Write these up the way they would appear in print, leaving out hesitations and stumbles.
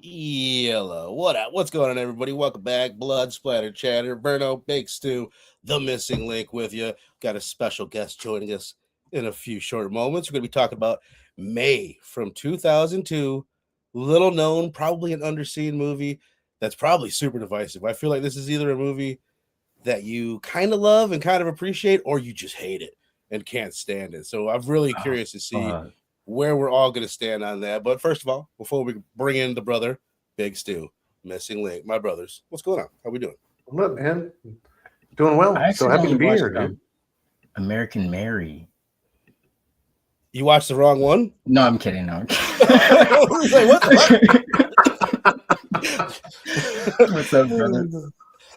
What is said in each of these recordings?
Yellow. What up? What's going on, everybody? Welcome back. Blood Splatter Chatter. Verno, Big Stew, The Missing Link with you. Got a special guest joining us in a few short moments. We're going to be talking about May from 2002. Little known, probably an underseen movie that's probably super divisive. I feel like this is either a movie that you kind of love and kind of appreciate, or you just hate it and can't stand it. So I'm really curious to see where we're all going to stand on that. But first of all, before we bring in the brother, Big Stew, Missing Link, my brothers, what's going on? How we doing? What, man? Doing well. So happy to be here, dude. American Mary. You watched the wrong one? No, I'm kidding. No. Like, what the What's up, brother?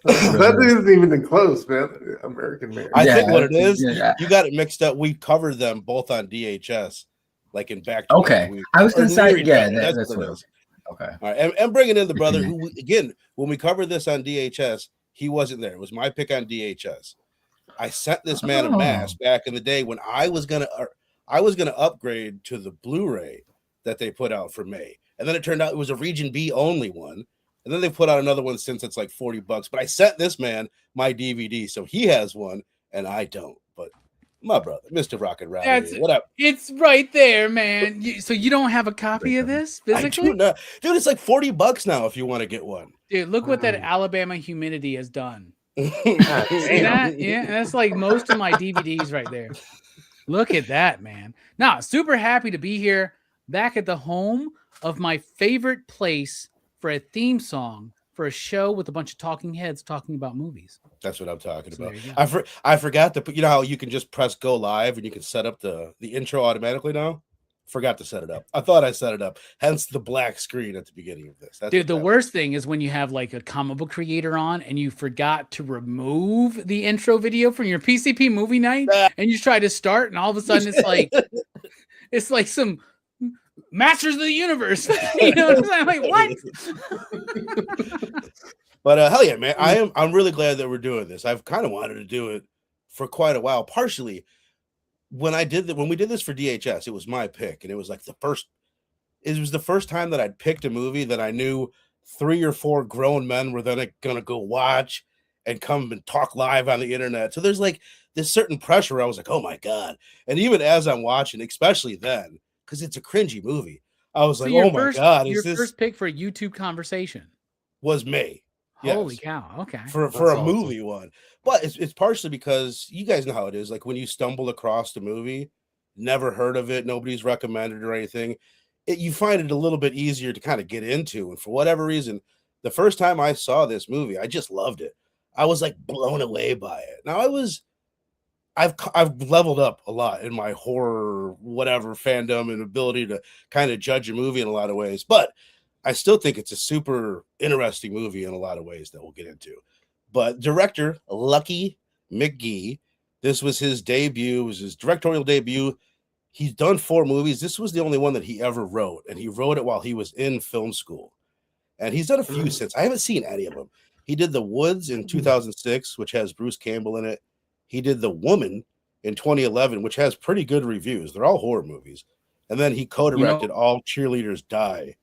That isn't even close, man. American Mary. I think what it is, you got it mixed up. We covered them both on DHS, like in back. Okay, I was gonna say, yeah, that's what it is. Okay, all right, and bringing in the brother who, again, when we covered this on DHS, he wasn't there. It was my pick on DHS. I sent this man a mask back in the day when I was gonna upgrade to the Blu-ray that they put out for May, and then it turned out it was a Region B only one. And then they put out another one since it's like $40. But I sent this man my DVD, so he has one and I don't. But my brother, Mr. Rock and Rowdy, what up? It's right there, man. So you don't have a copy of this physically? Dude, it's like $40 now if you want to get one. Dude, look what that Alabama humidity has done. See that? Yeah, that's like most of my DVDs right there. Look at that, man. Now, super happy to be here back at the home of my favorite place for a theme song for a show with a bunch of talking heads talking about movies. That's what I'm talking about. I forgot to put, you know how you can just press go live and you can set up the intro automatically now? Forgot to set it up. I thought I set it up. Hence the black screen at the beginning of this. Dude, the worst thing is when you have like a comic book creator on and you forgot to remove the intro video from your PCP movie night and you try to start and all of a sudden it's like some Masters of the Universe. You know what I'm saying? Like, what? But hell yeah, man. I'm really glad that we're doing this. I've kind of wanted to do it for quite a while. Partially when we did this for DHS, it was my pick, and it was like the first time that I'd picked a movie that I knew 3 or 4 grown men were then gonna go watch and come and talk live on the internet. So there's like this certain pressure. I was like, oh my God. And even as I'm watching, especially then, because it's a cringy movie, I was like, "Oh my God!" Your first pick for a YouTube conversation was May. Holy cow! Okay, for a movie one, but it's partially because you guys know how it is. Like when you stumble across the movie, never heard of it, nobody's recommended or anything, you find it a little bit easier to kind of get into. And for whatever reason, the first time I saw this movie, I just loved it. I was like blown away by it. Now I've leveled up a lot in my horror, whatever fandom and ability to kind of judge a movie in a lot of ways, but I still think it's a super interesting movie in a lot of ways that we'll get into. But director Lucky McGee, this was his debut, it was his directorial debut. He's done 4 movies. This was the only one that he ever wrote, and he wrote it while he was in film school. And he's done a few since. I haven't seen any of them. He did The Woods in 2006, which has Bruce Campbell in it. He did The Woman in 2011, which has pretty good reviews. They're all horror movies. And then he co-directed All Cheerleaders Die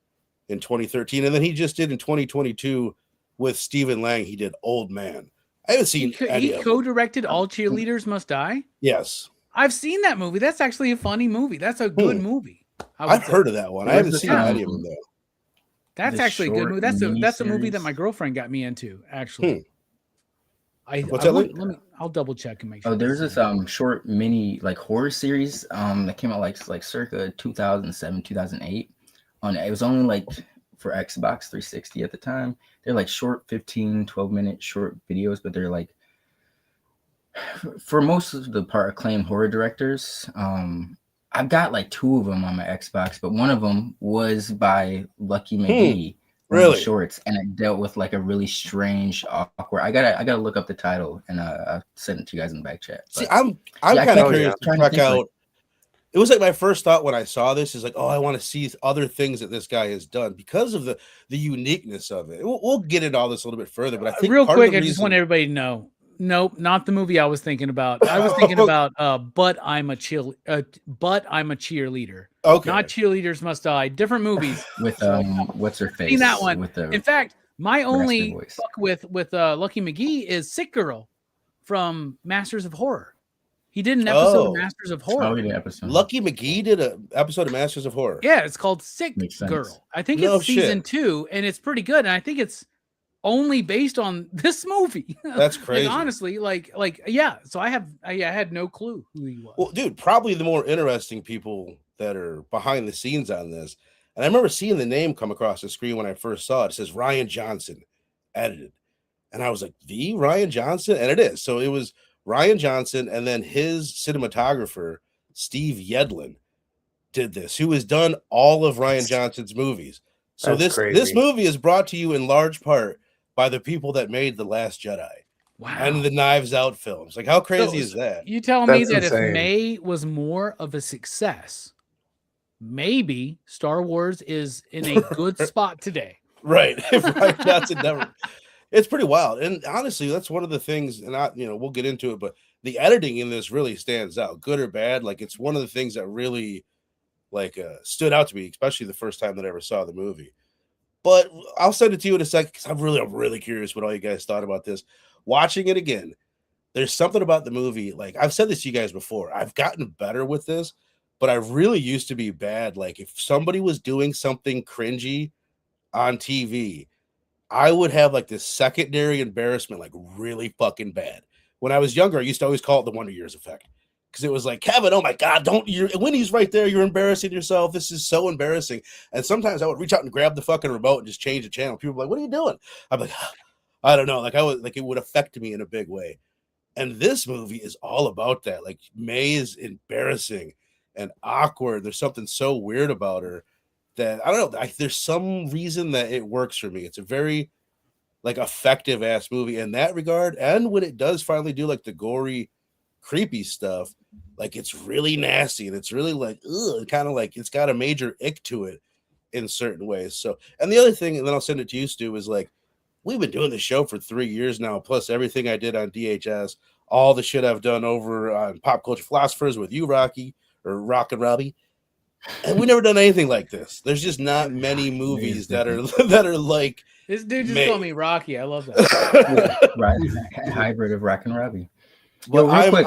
in 2013. And then he just did in 2022 with Stephen Lang. He did Old Man. I haven't seen any of them. He co-directed All Cheerleaders Must Die? Yes. I've seen that movie. That's actually a funny movie. That's a good movie. I've heard of that one. I haven't seen any of them, though. That's actually a good movie. That's a movie that my girlfriend got me into, actually. I'll double check and make sure. Oh, there's this short mini like horror series that came out like circa 2007, 2008. It was only like for Xbox 360 at the time. They're like short 15, 12-minute short videos, but they're like for most of the part acclaimed horror directors. I've got like 2 of them on my Xbox, but one of them was by Lucky McGee. Really? Shorts, and it dealt with like a really strange, awkward. I gotta look up the title and I'll send it to you guys in the back chat. But, see, I'm kind of curious to check out. It was like my first thought when I saw this is like, oh, I want to see other things that this guy has done because of the uniqueness of it. We'll get into all this a little bit further, but I think real quick, I just want everybody to know Nope, not the movie I was thinking about. I was thinking about But I'm a Cheerleader. Okay. Not Cheerleaders Must Die. Different movies. With what's her face? Seen that one. With the In fact, my only voice. fuck with Lucky McGee is Sick Girl from Masters of Horror. He did an episode of Masters of Horror. Oh, yeah, episode. Lucky McGee did an episode of Masters of Horror. Yeah, it's called Sick Makes sense. Girl. I think No it's season shit. 2, and it's pretty good. And I think it's only based on this movie. That's crazy. Like, honestly, yeah. So I had no clue who he was. Well, dude, probably the more interesting people that are behind the scenes on this. And I remember seeing the name come across the screen when I first saw it. It says Ryan Johnson edited. And I was like, the Ryan Johnson? And it is. So it was Ryan Johnson, and then his cinematographer, Steve Yedlin, did this, who has done all of Ryan Johnson's movies. So this movie is brought to you in large part by the people that made The Last Jedi. Wow. And the Knives Out films. Like, how crazy is that? You telling me That's that insane. if May was more of a success, maybe Star Wars is in a good spot today. Right. If Ryan Johnson never. It's pretty wild. And honestly, that's one of the things, and we'll get into it, but the editing in this really stands out, good or bad. Like, it's one of the things that really stood out to me, especially the first time that I ever saw the movie. But I'll send it to you in a second, because I'm really curious what all you guys thought about this. Watching it again, there's something about the movie. Like, I've said this to you guys before, I've gotten better with this, but I really used to be bad. Like, if somebody was doing something cringy on TV, I would have like this secondary embarrassment, like really fucking bad. When I was younger, I used to always call it the Wonder Years effect, because it was like, Kevin, oh my God, when he's right there, you're embarrassing yourself. This is so embarrassing. And sometimes I would reach out and grab the fucking remote and just change the channel. People were like, what are you doing? I'm like, I don't know. Like, it would affect me in a big way. And this movie is all about that. Like, May is embarrassing and awkward. There's something so weird about her that I don't know. There's some reason that it works for me. It's a very effective ass movie in that regard. And when it does finally do like the gory, creepy stuff, like, it's really nasty and it's really like, ugh, kind of like it's got a major ick to it in certain ways. So, and the other thing, and then I'll send it to you, Stu, is like, we've been doing this show for 3 years now, plus everything I did on DHS, all the shit I've done over on Pop Culture Philosophers with you, Rocky, or Rock and Robbie. And we never done anything like this. There's just not many movies that are like this dude just called me Rocky. I love that. Right, hybrid of Rock and Robbie. Well, real quick,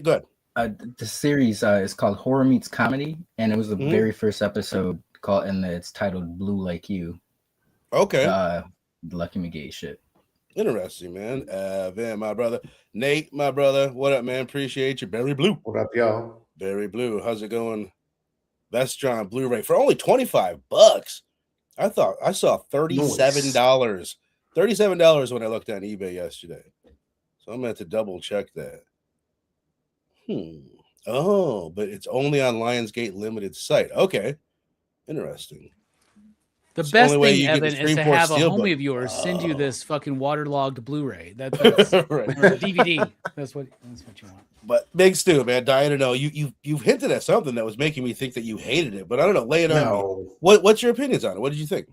go ahead. The series is called Horror Meets Comedy, and it was the very first episode and it's titled Blue Like You. Okay. Lucky McGee shit. Interesting, man. Van, my brother. Nate, my brother. What up, man? Appreciate you. Barry Blue. What up, y'all? Barry Blue. How's it going? Vestron Blu-ray for only $25. I thought I saw $37. $37 when I looked on eBay yesterday. So I'm gonna have to double check that. Oh, but it's only on Lionsgate limited site. Okay. Interesting. The It's best the only way thing, you get the Evan, is to Supreme Court have a steelbook. homie of yours send you this fucking waterlogged Blu-ray. That's Right. or a DVD. That's what you want. But Big Stu, man, dying to know. You've hinted at something that was making me think that you hated it, but I don't know. Lay it on me. What's your opinions on it? What did you think?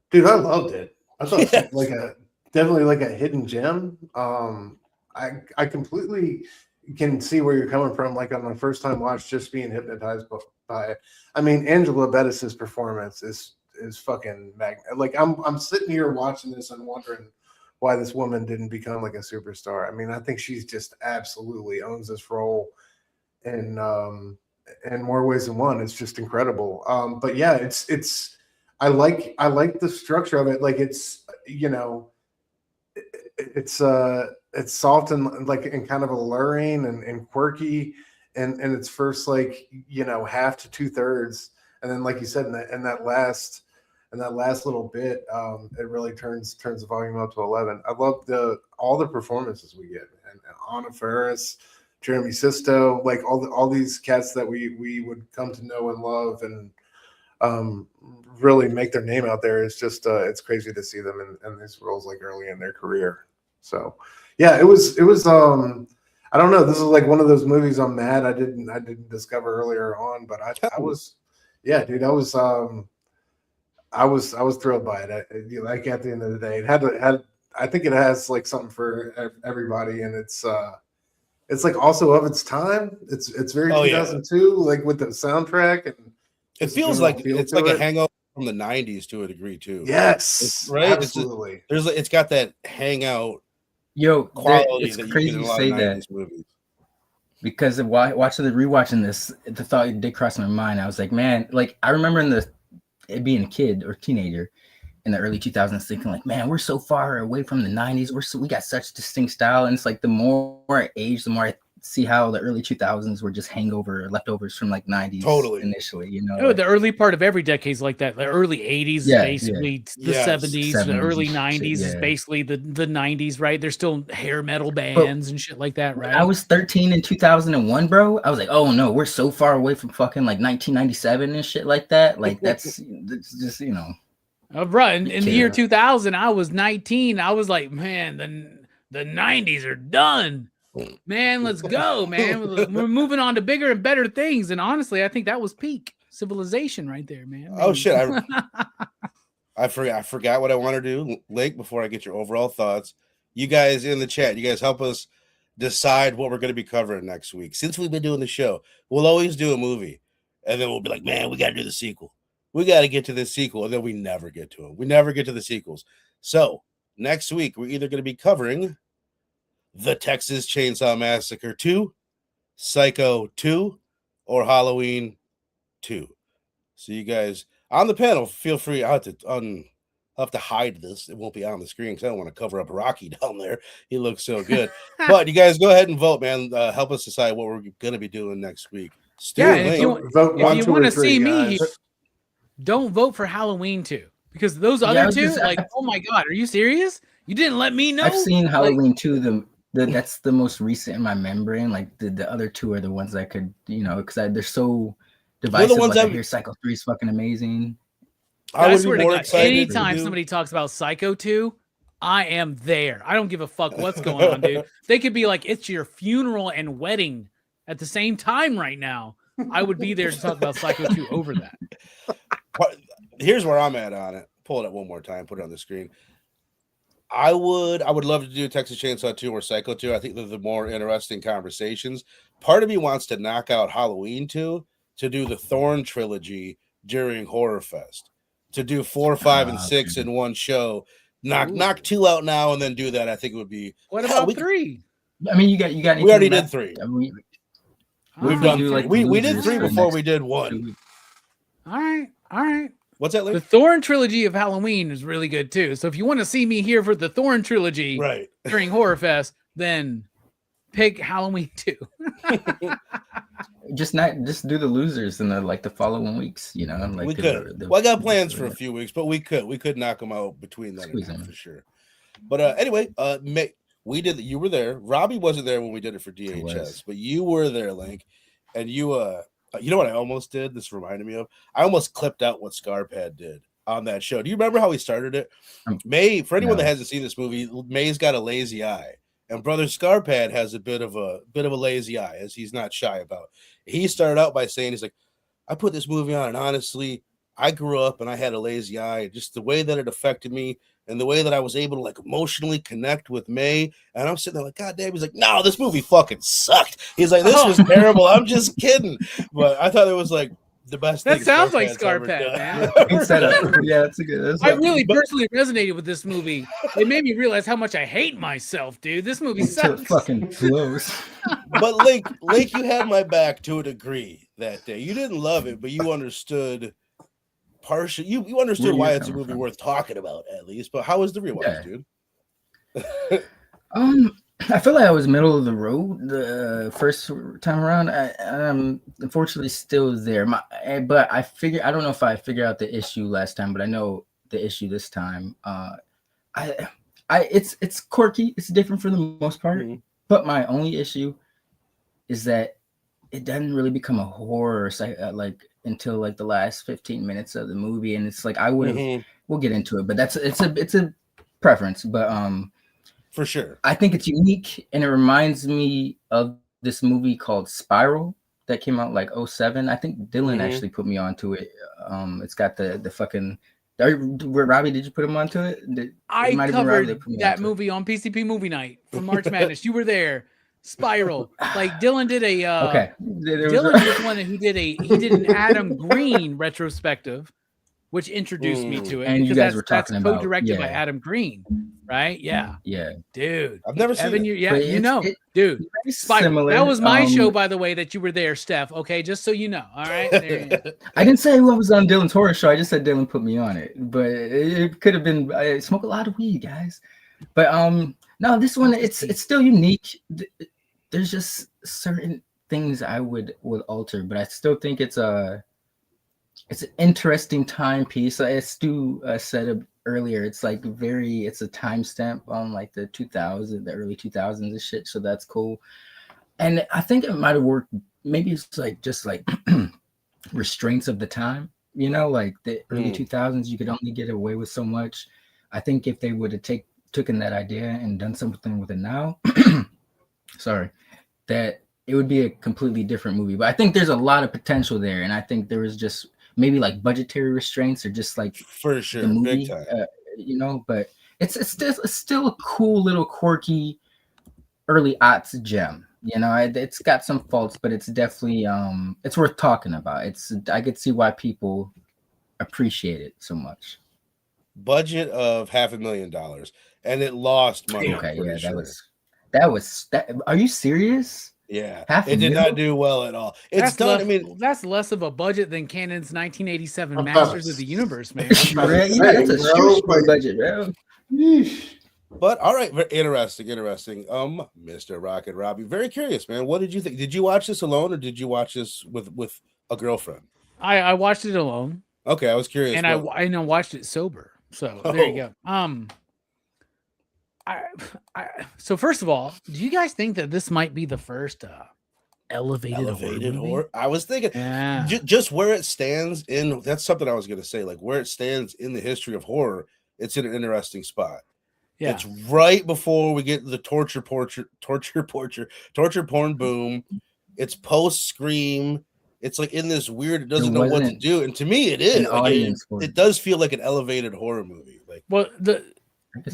Dude, I loved it. I thought Yes. it was definitely like a hidden gem. I completely can see where you're coming from. Like, on my first time watch, just being hypnotized by it. I mean, Angela Bettis's performance is fucking like, I'm sitting here watching this and wondering why this woman didn't become like a superstar. I mean, I think she's just absolutely owns this role in more ways than one. It's just incredible. But yeah, it's I like the structure of it. Like, it's it's soft and and kind of alluring and quirky, and it's first half to 2/3, and then, like you said, in that last little bit, it really turns the volume up to 11. I love all the performances we get, and Anna Faris, Jeremy Sisto, like all these cats that we would come to know and love, and really make their name out there. It's just it's crazy to see them in these roles like early in their career. So yeah, it was I don't know, this is like one of those movies I'm mad I didn't discover earlier on, but I was, yeah, dude, I was thrilled by it. Like, at the end of the day, I think it has like something for everybody, and it's like also of its time. It's very 2002, like with the soundtrack, and it feels like it's like a hangover from the 90s to a degree too. Yes, right. Absolutely. It's got that hangout quality. it's that crazy you get in a lot of 90s movies. Because of rewatching this, the thought did cross my mind. I was like, man, like I remember being a kid or teenager in the early 2000s, thinking like, man, we're so far away from the 90s. We got such distinct style, and it's like the more I age, the more I see how the early 2000s were just leftovers from like 90s initially, you know. The early part of every decade is like that. The early 80s is basically the 70s. The early 90s is basically the 90s, right? There's still hair metal bands and shit like that, right? I was 13 in 2001, bro. I was like, oh no, we're so far away from fucking like 1997 and shit like that. Like that's just, you know. Right. In the year 2000, I was 19. I was like, man, the 90s are done. Man, let's go, man. We're moving on to bigger and better things. And honestly, I think that was peak civilization right there, man. Oh shit. I forgot what I want to do. Lake, before I get your overall thoughts, you guys in the chat, you guys help us decide what we're going to be covering next week. Since we've been doing the show, we'll always do a movie and then we'll be like, man, we got to do the sequel. We got to get to this sequel. And then we never get to them. We never get to the sequels. So next week, we're either going to be covering The Texas Chainsaw Massacre 2, Psycho 2, or Halloween 2. So you guys on the panel, feel free. I'll have to hide this. It won't be on the screen because I don't want to cover up Rocky down there. He looks so good. But you guys go ahead and vote, man. Help us decide what we're going to be doing next week. If you want to see me here, don't vote for Halloween 2 because those other two, like, oh my God, are you serious? You didn't let me know. I've seen Halloween 2. That's the most recent in my memory, and like the other two are the ones I could, you know, because they're so divisive. The ones like I hear Psycho 3 is fucking amazing. I swear to God, anytime somebody talks about Psycho 2, I am there. I don't give a fuck what's going on, dude. They could be like, it's your funeral and wedding at the same time right now. I would be there to talk about Psycho 2 over that. Here's where I'm at on it. Pull it up one more time. Put it on the screen. I would love to do Texas Chainsaw 2 or Psycho 2. I think they're the more interesting conversations. Part of me wants to knock out Halloween 2 to do the Thorn trilogy during Horror Fest. To do 4, 5, and 6 in one show. Knock 2 out now and then do that. I think it would be. What about 3? I mean, you got. We already did 3. I mean, we've done 3. Like we did 3 before we did 1. All right. What's that? Like? The Thorn trilogy of Halloween is really good too. So if you want to see me here for the Thorn trilogy during Horror Fest, then pick Halloween 2. just do the losers in the following weeks, you know. Like we could. Well, I got plans for a few weeks, but we could knock them out between that for sure. But anyway, we did. You were there. Robbie wasn't there when we did it for DHS, but you were there, Link, and you you know what I almost did? This reminded me of. I almost clipped out what Scarpad did on that show. Do you remember how he started it? May, for anyone that hasn't seen this movie, May's got a lazy eye, and Brother Scarpad has a bit of a lazy eye, as he's not shy about. He started out by saying, he's like, I put this movie on, and honestly, I grew up and I had a lazy eye. Just the way that it affected me and the way that I was able to like emotionally connect with May. And I'm sitting there like, God damn. He's like, no, this movie fucking sucked. He's like, this was terrible. I'm just kidding. But I thought it was like the best thing. That sounds like Scarpad, man. Yeah, that's a good. I really personally resonated with this movie. It made me realize how much I hate myself, dude. This movie sucks. It fucking blows. But Link, you had my back to a degree that day. You didn't love it, but you understood partially. You understood why it's a movie worth talking about, at least. But how was the rewatch, dude? I feel like I was middle of the road the first time around. I'm unfortunately still there. But I don't know if I figured out the issue last time, but I know the issue this time. It's quirky. It's different for the most part. Mm-hmm. But my only issue is that it doesn't really become a horror like until like the last 15 minutes of the movie, and it's like I would have. We'll get into it, but it's a preference. But for sure, I think it's unique, and it reminds me of this movie called Spiral that came out like 2007. I think Dylan actually put me onto it. It's got the fucking Robbie, did you put him onto it? I might have been Robbie covered put me that onto it. movie on PCP Movie Night for March Madness. You were there. Spiral. Like Dylan did a Okay. Dylan was one who did an Adam Green retrospective, which introduced me to it. And you because guys were that's talking about co-directed by Adam Green, right? Yeah. Yeah. Dude. I've never seen Evan, it. But you know. Dude. very Spiral. similar. That was my show, by the way, that you were there, Steph. Okay, just so you know. All right. I didn't say who was on Dylan's horror show. I just said Dylan put me on it. But it could have been. I smoke a lot of weed, guys. But no, this one it's still unique. There's just certain things I would alter, but I still think it's an interesting timepiece. As Stu said earlier, it's like it's a timestamp on like the early 2000s and shit. So that's cool. And I think it might have worked. Maybe it's like just like restraints of the time, you know, like the early 2000s, you could only get away with so much. I think if they would have taken that idea and done something with it now, sorry, that it would be a completely different movie. But I think there's a lot of potential there, and I think there was just maybe like budgetary restraints or just like for sure, the movie, big time. You know. But it's still a cool little quirky early aughts gem. You know, it's got some faults, but it's definitely it's worth talking about. I could see why people appreciate it so much. Budget of $500,000, and it lost money. Okay, yeah, sure. that was. Are you serious? Yeah, $500,000? It did not do well at all. It's done. Less, I mean, that's less of a budget than Canon's 1987 Masters of the Universe, man. Right? Yeah, that's a huge budget, bro. But all right, interesting. Mr. Rocket Robbie, very curious, man. What did you think? Did you watch this alone, or did you watch this with a girlfriend? I watched it alone. Okay, I was curious. And I watched it sober. So there you go. So first of all, do you guys think that this might be the first elevated horror? I was thinking, just where it stands in. That's something I was going to say. Like where it stands in the history of horror, it's in an interesting spot. Yeah, it's right before we get the torture porn boom. It's post Scream. It's like in this weird. It doesn't know what to do, and to me, it is. Like it does feel like an elevated horror movie. Like, well, the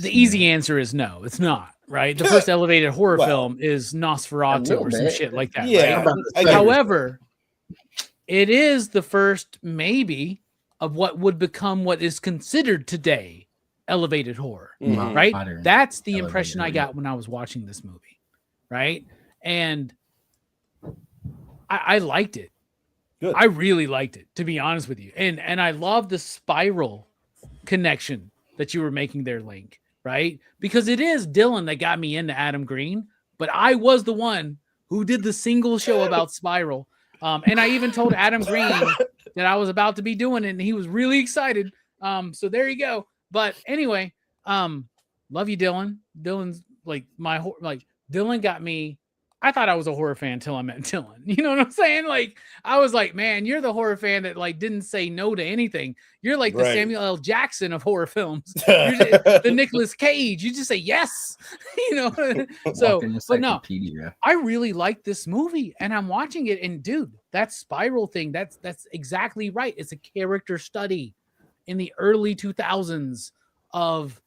easy answer is no, it's not. Right, the first elevated horror film is Nosferatu or some shit like that. Yeah. Right? However, it is the first maybe of what would become what is considered today elevated horror. Right, modern that's the impression I got when I was watching this movie. Right, and I liked it. Good. I really liked it, to be honest with you. And I love the spiral connection that you were making there, Link, right? Because it is Dylan that got me into Adam Green, but I was the one who did the single show about spiral. And I even told Adam Green that I was about to be doing it, and he was really excited. So there you go. But anyway, love you, Dylan. Dylan's like Dylan got me. I thought I was a horror fan until I met Dylan. You know what I'm saying? Like, I was like, man, you're the horror fan that like didn't say no to anything. You're like the Samuel L. Jackson of horror films. You're the Nicolas Cage. You just say yes. You know? So, but no, I really like this movie, and I'm watching it, and dude, that spiral thing, that's exactly right. It's a character study in the early 2000s of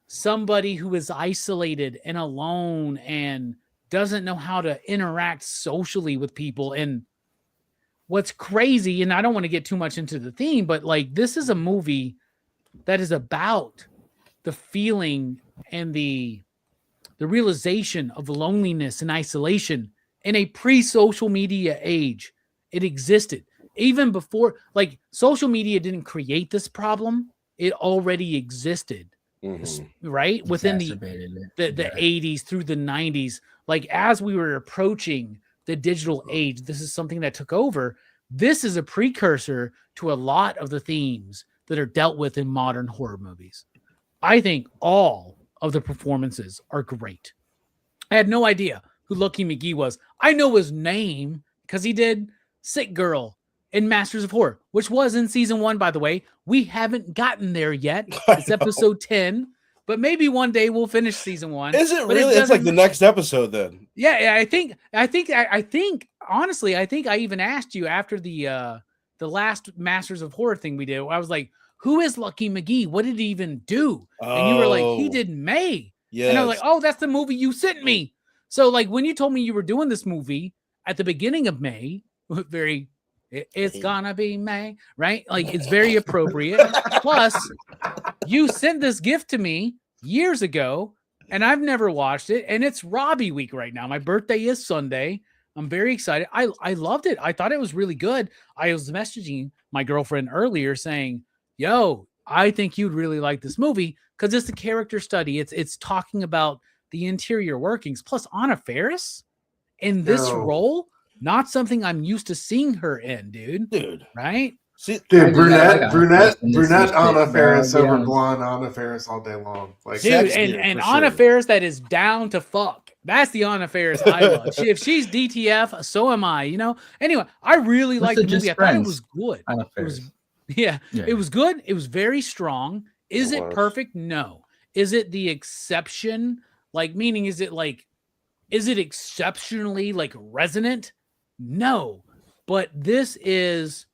somebody who is isolated and alone and doesn't know how to interact socially with people. And what's crazy, and I don't want to get too much into the theme, but like this is a movie that is about the feeling and the realization of loneliness and isolation in a pre-social media age. It existed even before, like, social media didn't create this problem. It already existed, right? Within the 80s through the 90s. Like, as we were approaching the digital age, this is something that took over. This is a precursor to a lot of the themes that are dealt with in modern horror movies. I think all of the performances are great. I had no idea who Lucky McGee was. I know his name because he did Sick Girl in Masters of Horror, which was in season 1, by the way. We haven't gotten there yet. It's episode 10. But maybe one day we'll finish season 1. Is it really? It's like the next episode then. Yeah, I think. Honestly, I think I even asked you after the last Masters of Horror thing we did. I was like, who is Lucky McGee? What did he even do? And you were like, he did May. Yeah. And I was like, oh, that's the movie you sent me. So like when you told me you were doing this movie at the beginning of May, it's gonna be May, right? Like it's very appropriate. Plus, you sent this gift to me years ago, and I've never watched it. And it's Robbie week right now. My birthday is Sunday. I'm very excited. I loved it. I thought it was really good. I was messaging my girlfriend earlier saying, yo, I think you'd really like this movie because it's a character study. It's talking about the interior workings. Plus, Anna Faris in this role, not something I'm used to seeing her in, dude. Right? See, dude, brunette Anna Anna Faris over blonde Anna Faris all day long. Like, dude, and Anna Faris that is down to fuck. That's the Anna Faris I love. If she's DTF, so am I. You know. Anyway, I really liked the movie. I thought it was good. It was, it was good. It was very strong. Is it perfect? No. Is it the exception? Like, meaning, is it exceptionally like resonant? No. But this is,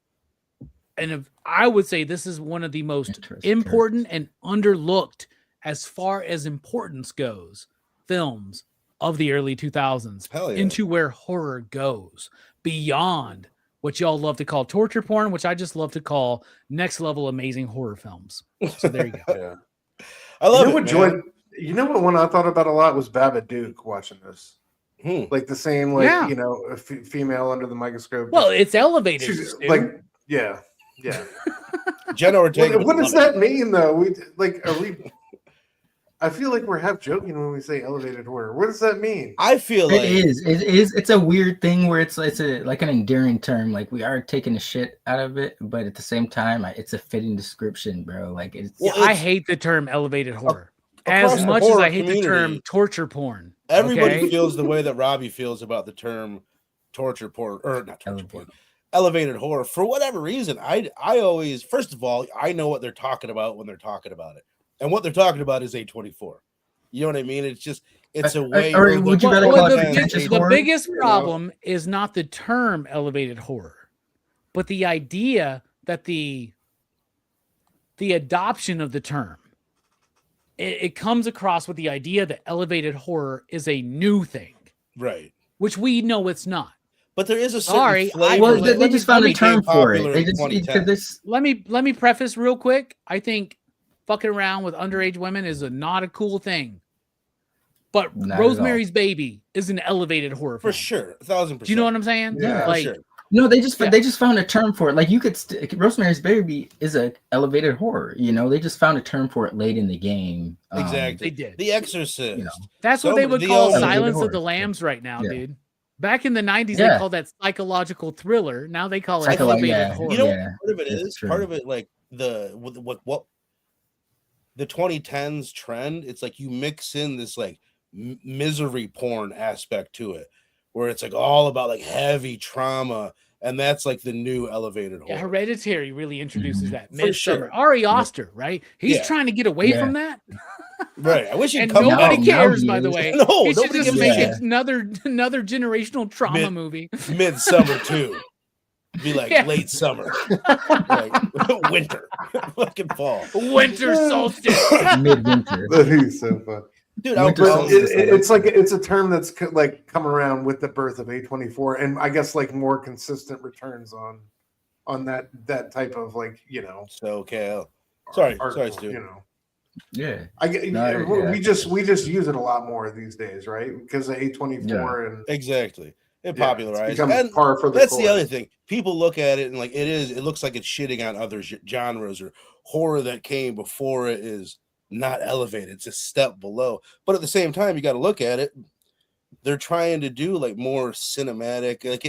and I would say this is one of the most important and underlooked as far as importance goes, films of the early 2000s into where horror goes beyond what y'all love to call torture porn, which I just love to call next level amazing horror films. So there you go. I love it. You know what one I thought about a lot was Babadook watching this. Like the same, like, you know, a female under the microscope. Well, it's elevated. She's, like, yeah. Jenna Ortega. What does that mean, though? I feel like we're half joking when we say elevated horror. What does that mean? I feel like it is. It's a weird thing where it's like an endearing term. Like we are taking the shit out of it, but at the same time, it's a fitting description, bro. Like I hate the term elevated horror as much as I hate the term torture porn. Everybody feels the way that Robbie feels about the term torture porn, or not torture porn, elevated horror. For whatever reason, I always, first of all, I know what they're talking about when they're talking about it. And what they're talking about is A24. You know what I mean? It's a way. Or would you rather call it the biggest problem is not the term elevated horror, but the idea that the adoption of the term, it comes across with the idea that elevated horror is a new thing, right? Which we know it's not. But there is a certain flavor. Well, they just found a term for it. They just this. Let me preface real quick. I think fucking around with underage women is not a cool thing. But Rosemary's Baby is an elevated horror film. For sure. 1,000%. Do you know what I'm saying? Yeah, like, sure. No, they just found a term for it. Like you could Rosemary's Baby is a elevated horror. You know, they just found a term for it late in the game. Exactly. They did. The Exorcist. You know. That's what they would call Silence of the Lambs right now, dude. Back in the 90s, they called that psychological thriller. Now they call it elevated horror. You know what part of it is? Part of it, like what the 2010s trend, it's like you mix in this like misery porn aspect to it, where it's like all about like heavy trauma, and that's like the new elevated horror. Yeah, Hereditary really introduces that. Midsummer. Ari Aster, right? He's trying to get away from that. Right. I wish and nobody cares, by the way. No, he should nobody just make it another generational trauma movie. Midsummer too. Be like late summer, like winter, fucking fall, winter solstice, midwinter. That so fun, dude. It's like it's a term that's like come around with the birth of A24, and I guess like more consistent returns on that type of like, you know. So sorry, Stu. You know. Yeah, we just use it a lot more these days, right? Because of A24 and exactly. It popularized. And par for the that's course. The other thing. People look at it and like it looks like it's shitting on other genres, or horror that came before it is not elevated. It's a step below. But at the same time, you got to look at it. They're trying to do like more cinematic. Like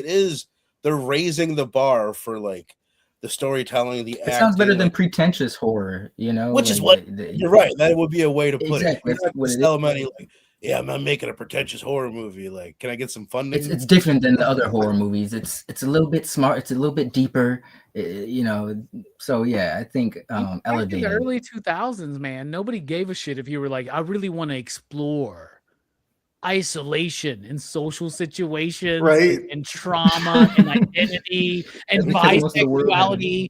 they're raising the bar for like the storytelling, the acting. It sounds better than pretentious horror, you know. Which is what you're right. That would be a way to put it. You're not what sell money like, yeah, I'm making a pretentious horror movie. Like, can I get some funding? It's different than the other horror movies. It's a little bit smart. It's a little bit deeper, you know. So yeah, I think elevated. In the early 2000s, man, nobody gave a shit if you were like, I really want to explore isolation and social situations, Right. and trauma and identity and Because most of the world bisexuality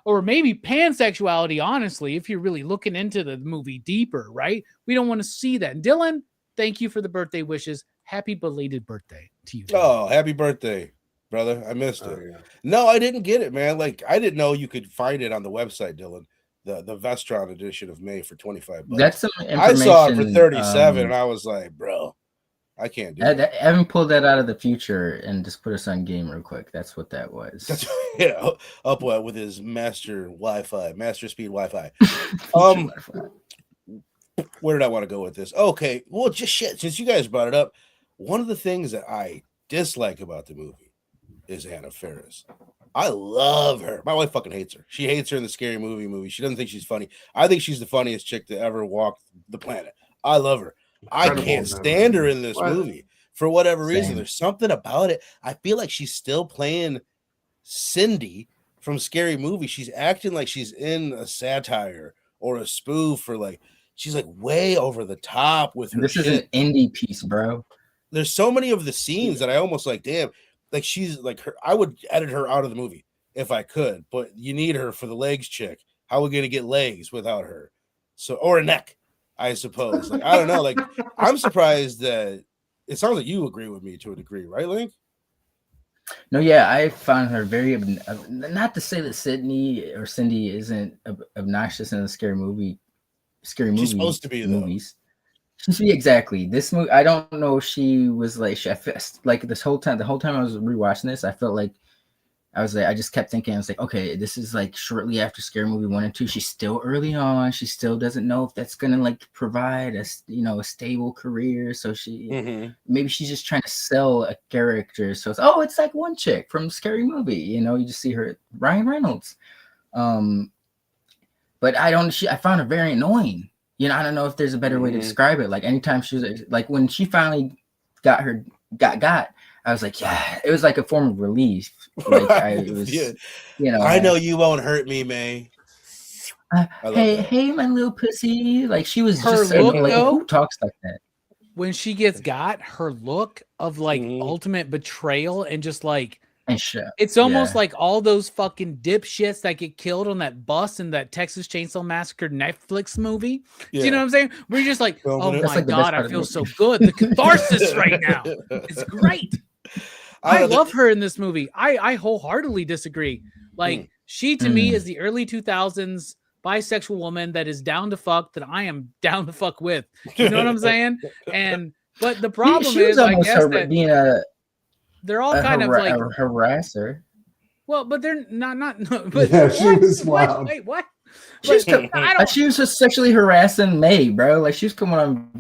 or maybe pansexuality, honestly, if you're really looking into the movie deeper, right? We don't want to see that. And Dylan, thank you for the birthday wishes. Happy belated birthday to you. Dylan. Oh, happy birthday, brother. I missed it. Yeah. No, I didn't get it, man. Like, I didn't know you could find it on the website, Dylan. The Vestron edition of May for $25. That's some information. I saw it for 37, and I was like, bro, I can't do it. Evan pulled that out of the future and just put us on game real quick. That's what that was. That's up with his master speed Wi-Fi. Where did I want to go with this? Okay, well, just shit. Since you guys brought it up, one of the things that I dislike about the movie is Anna Faris. I love her. My wife fucking hates her. She hates her in the Scary Movie. She doesn't think she's funny. I think she's the funniest chick to ever walk the planet. I love her. I can't stand her in this movie for whatever reason. There's something about it. I feel like she's still playing Cindy from Scary Movie. She's acting like she's in a satire or a spoof, or like she's like way over the top with her. This is an indie piece, bro. There's so many of the scenes that I almost like, damn, like she's like her. I would edit her out of the movie if I could, but you need her for the legs chick. How are we gonna get legs without her? So, or a neck, I suppose. Like, I don't know. Like, I'm surprised that it sounds like you agree with me to a degree, right, Link? No, yeah, I found her very not to say that Cindy isn't obnoxious in the scary movie. She's supposed to be movies. Exactly. This movie, I don't know if she was like, the whole time I was rewatching this, I felt like I just kept thinking, I was like, okay, this is like shortly after Scary Movie 1 and 2. She's still early on. She still doesn't know if that's gonna like provide a stable career. So maybe she's just trying to sell a character. So it's like one chick from Scary Movie. You just see her, Ryan Reynolds. But I found her very annoying. I don't know if there's a better way to describe it. Like anytime she was like, when she finally got, I was like, yeah, it was like a form of relief. Like I know you won't hurt me, May. Hey, my little pussy. Like she was her just look, like, who talks like that? When she gets her look of like ultimate betrayal and just like, it's almost like all those fucking dipshits that get killed on that bus in that Texas Chainsaw Massacre Netflix movie. Do you know what I'm saying? We're just like, oh my God, I feel so good. The catharsis right now. It's great. I love her in this movie. I wholeheartedly disagree. Like she to me is the early 2000s bisexual woman that is down to fuck, that I am down to fuck with. You know what I'm saying? But the problem is, I guess that being they're all kind of like a harasser. Well, but they're not. But yeah, she was wild. Wait, what? She was just sexually harassing May, bro. Like she was coming on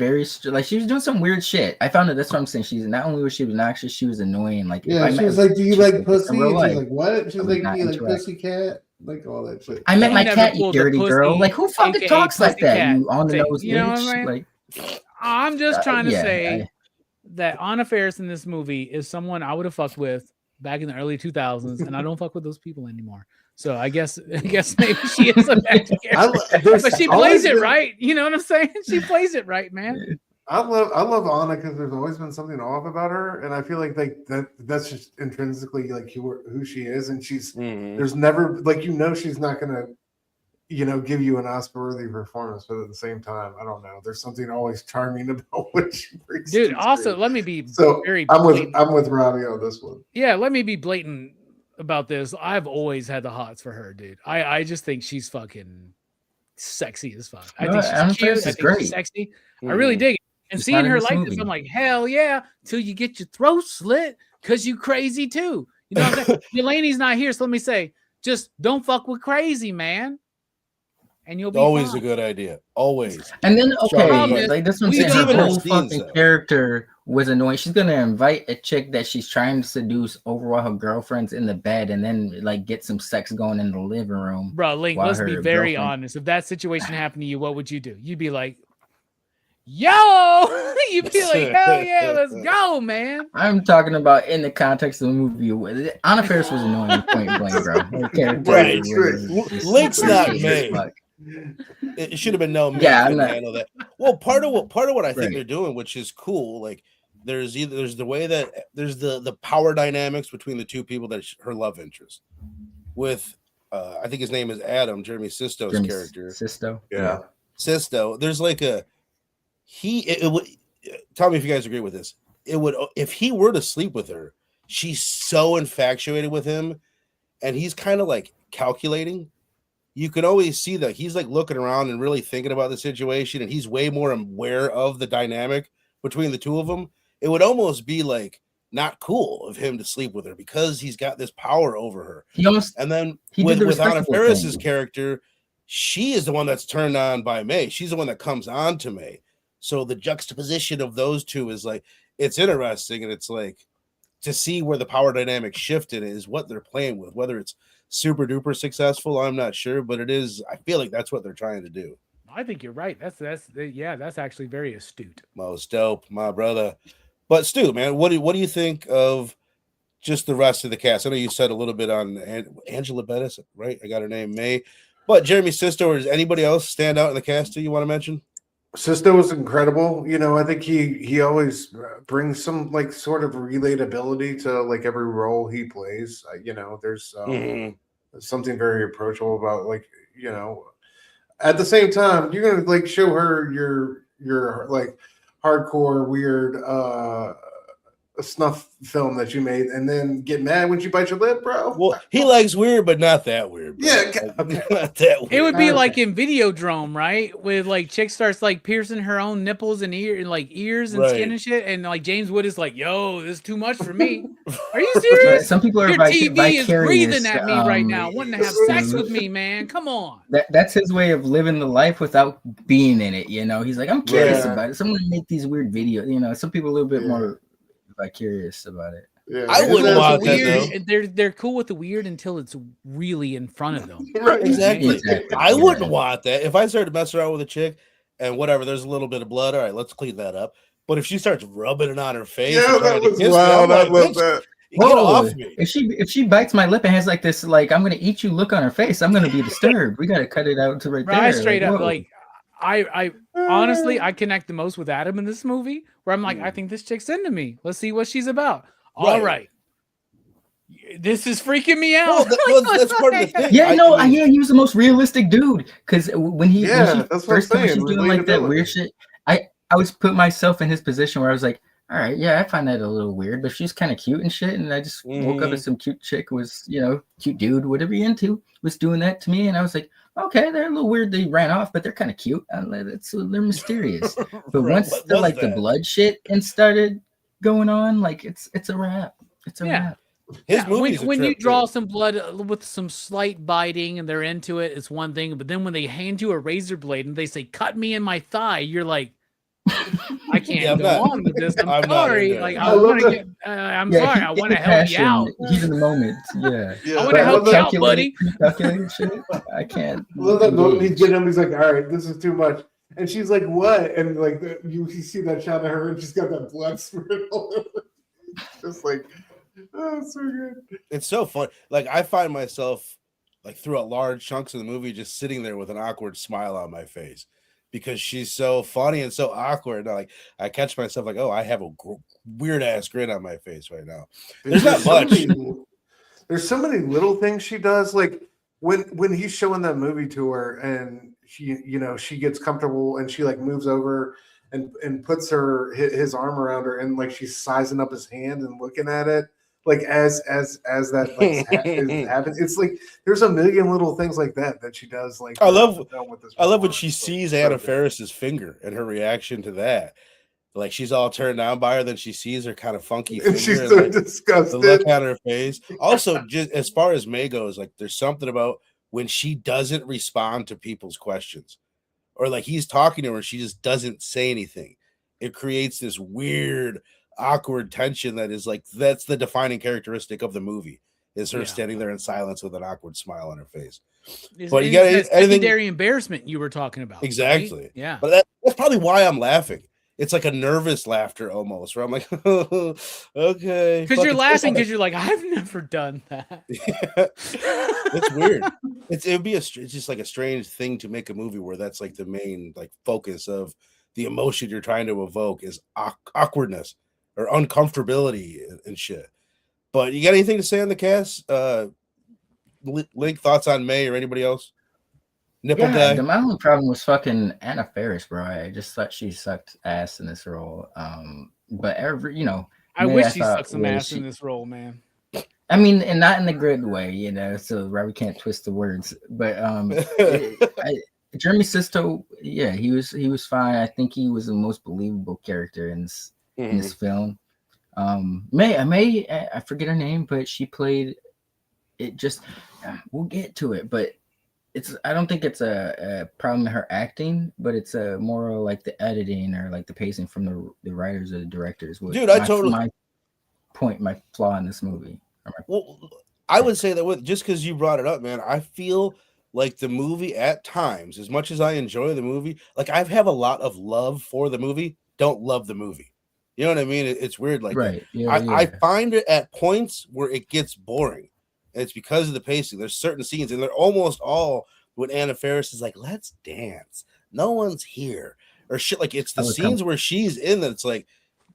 like she was doing some weird shit. I found that's what I'm saying. She's not only was she obnoxious, she was annoying. Like she was like, "Do you like pussy?" She's like, "What?" She's like, "Do you like pussy cat?" Like all that shit. I met my cat, you dirty girl. Like who fucking talks like that? You on the nose, you know what I mean? Like, I'm just trying to say that Anna Faris in this movie is someone I would have fucked with back in the early 2000s, and I don't fuck with those people anymore. So I guess maybe she is a bad character, but she plays it right. You know what I'm saying? She plays it right, man. I love Anna because there's always been something off about her, and I feel like that's just intrinsically like who she is, and she's there's never like she's not gonna give you an Oscar-worthy performance, but at the same time, I don't know. There's something always charming about what she brings. Dude, also let me be very. I'm with Robbie on this one. Yeah, let me be blatant about this. I've always had the hots for her, dude. I just think she's fucking sexy as fuck. I think she's cute. I think she's sexy. I really dig it. And seeing her like this, I'm like, hell yeah! Till you get your throat slit because you crazy too. You know what I'm saying? Delaney's not here, so let me say, just don't fuck with crazy, man. And you'll be always fine. A good idea. Always. And then like this one saying her whole fucking character was annoying. She's gonna invite a chick that she's trying to seduce over while her girlfriend's in the bed, and then like get some sex going in the living room. Bro, Link, let's be very honest. If that situation happened to you, what would you do? You'd be like, yo, you'd be like, hell yeah, let's go, man. I'm talking about in the context of the movie. Anna Faris was annoying, point blank, bro. Her character Link's not May. It should have been no May. Yeah, I'm not handle that. Well, part of what I think Right. they're doing, which is cool, like there's the way that there's the power dynamics between the two people that her love interest with I think his name is Adam, Jeremy Sisto's Jeremy character. Sisto. Yeah. Sisto. There's like a it would tell me if you guys agree with this. It would if he were to sleep with her, she's so infatuated with him, and he's kind of like calculating. You can always see that he's like looking around and really thinking about the situation, and he's way more aware of the dynamic between the two of them. It would almost be like not cool of him to sleep with her because he's got this power over her. And then with Anna Faris's character, she is the one that's turned on by May. She's the one that comes on to May. So the juxtaposition of those two is like, it's interesting, and it's like to see where the power dynamic shifted is what they're playing with. Whether it's super duper successful, I'm not sure, but it is. I feel like that's what they're trying to do. I think you're right. That's actually very astute. Most dope, my brother. But Stu, man, what do you think of just the rest of the cast? I know you said a little bit on Angela Bettis, right? I got her name, May. But Jeremy Sisto, or does anybody else stand out in the cast you want to mention? Sisto was incredible. You know, I think he always brings some like sort of relatability to like every role he plays. You know, there's something very approachable about like, you know, at the same time, you're gonna like show her your like hardcore weird snuff film that you made and then get mad when she bites your lip, bro. Well, he likes weird, but not that weird, bro. Yeah, not that weird. It would be like in Videodrome, right? With like chick starts like piercing her own nipples and ears and skin and shit, and like James Wood is like, "Yo, this is too much for me." Are you serious? Some people are Your TV is breathing vicarious, at me right now, wanting to have sex with me, man. Come on. That's his way of living the life without being in it. You know, he's like, I'm curious about it. Someone make these weird videos. You know, some people a little bit more vicarious about it. Yeah, I wouldn't want that though. They're cool with the weird until it's really in front of them. Right, exactly. I wouldn't want that. If I started to mess around with a chick and whatever, there's a little bit of blood. All right, let's clean that up. But if she starts rubbing it on her face, that was wild. I love that. Get off me. If she bites my lip and has like this, like I'm gonna eat you look on her face, I'm gonna be disturbed. We gotta cut it out to right there. I straight like, up like I honestly I connect the most with Adam in this movie, where I'm like, I think this chick's into me. Let's see what she's about. All right. This is freaking me out. That's part of the thing. Yeah, yeah, he was the most realistic dude. Because when she first time she's doing like that weird shit, I was put myself in his position where I was like, all right, yeah, I find that a little weird, but she's kind of cute and shit. And I just woke up and some cute chick who was, you know, cute dude, whatever you're into, was doing that to me. And I was like, okay, they're a little weird. They ran off, but they're kind of cute. They're mysterious. But once the blood shit and started going on, like it's a wrap. It's a wrap. When you draw some blood with some slight biting and they're into it, it's one thing. But then when they hand you a razor blade and they say, "Cut me in my thigh," you're like, I can't go on with this. I'm sorry. Like I'm sorry. I want to help you out. He's in the moment. Yeah. I want to help you out, buddy. Shit. I can't. Well, that moment he's getting him. He's like, all right, this is too much. And she's like, what? And like you see that shot of her, and she's got that blood spurt all over. Just like, oh, it's so good. It's so fun. Like I find myself like throughout large chunks of the movie just sitting there with an awkward smile on my face because she's so funny and so awkward. And like I catch myself like, oh, I have a weird ass grin on my face right now. There's not much. There's so many little things she does. Like when he's showing that movie to her and she gets comfortable and she like moves over and puts his arm around her and like she's sizing up his hand and looking at it. Like as that like is happening, it's like there's a million little things like that she does. Like I love when she sees Anna Faris's finger and her reaction to that. Like she's all turned on by her, then she sees her kind of funky finger. And she's so disgusted. The look on her face. Also, just as far as May goes, like there's something about when she doesn't respond to people's questions, or like he's talking to her, she just doesn't say anything. It creates this weird, awkward tension that is like that's the defining characteristic of the movie is her standing there in silence with an awkward smile on her face. But you got anything secondary embarrassment you were talking about. Exactly. Right? Yeah. But that's probably why I'm laughing. It's like a nervous laughter almost, where I'm like, oh, okay. Because you're laughing because you're like, I've never done that. It's weird. It's just like a strange thing to make a movie where that's like the main like focus of the emotion you're trying to evoke is awkwardness or uncomfortability and shit. But you got anything to say on the cast? Link, thoughts on May or anybody else? Nipple guy. My only problem was fucking Anna Faris, bro. I just thought she sucked ass in this role. But I wish she sucked some ass in this role, man. I mean, and not in the good way, so we can't twist the words. But Jeremy Sisto, yeah, he was fine. I think he was the most believable character in this film. May, I forget her name, but she played it. Just we'll get to it, but I don't think it's a problem in her acting, but it's a more like the editing or like the pacing from the writers or the directors. Dude, my flaw in this movie. Well, I would say that just because you brought it up, man, I feel like the movie at times, as much as I enjoy the movie, like I have a lot of love for the movie, don't love the movie. You know what I mean? It's weird. Like right. Yeah, I find it at points where it gets boring. And it's because of the pacing. There's certain scenes, and they're almost all when Anna Faris is like, let's dance. No one's here. Or shit. Like it's the scenes where she's in that it's like,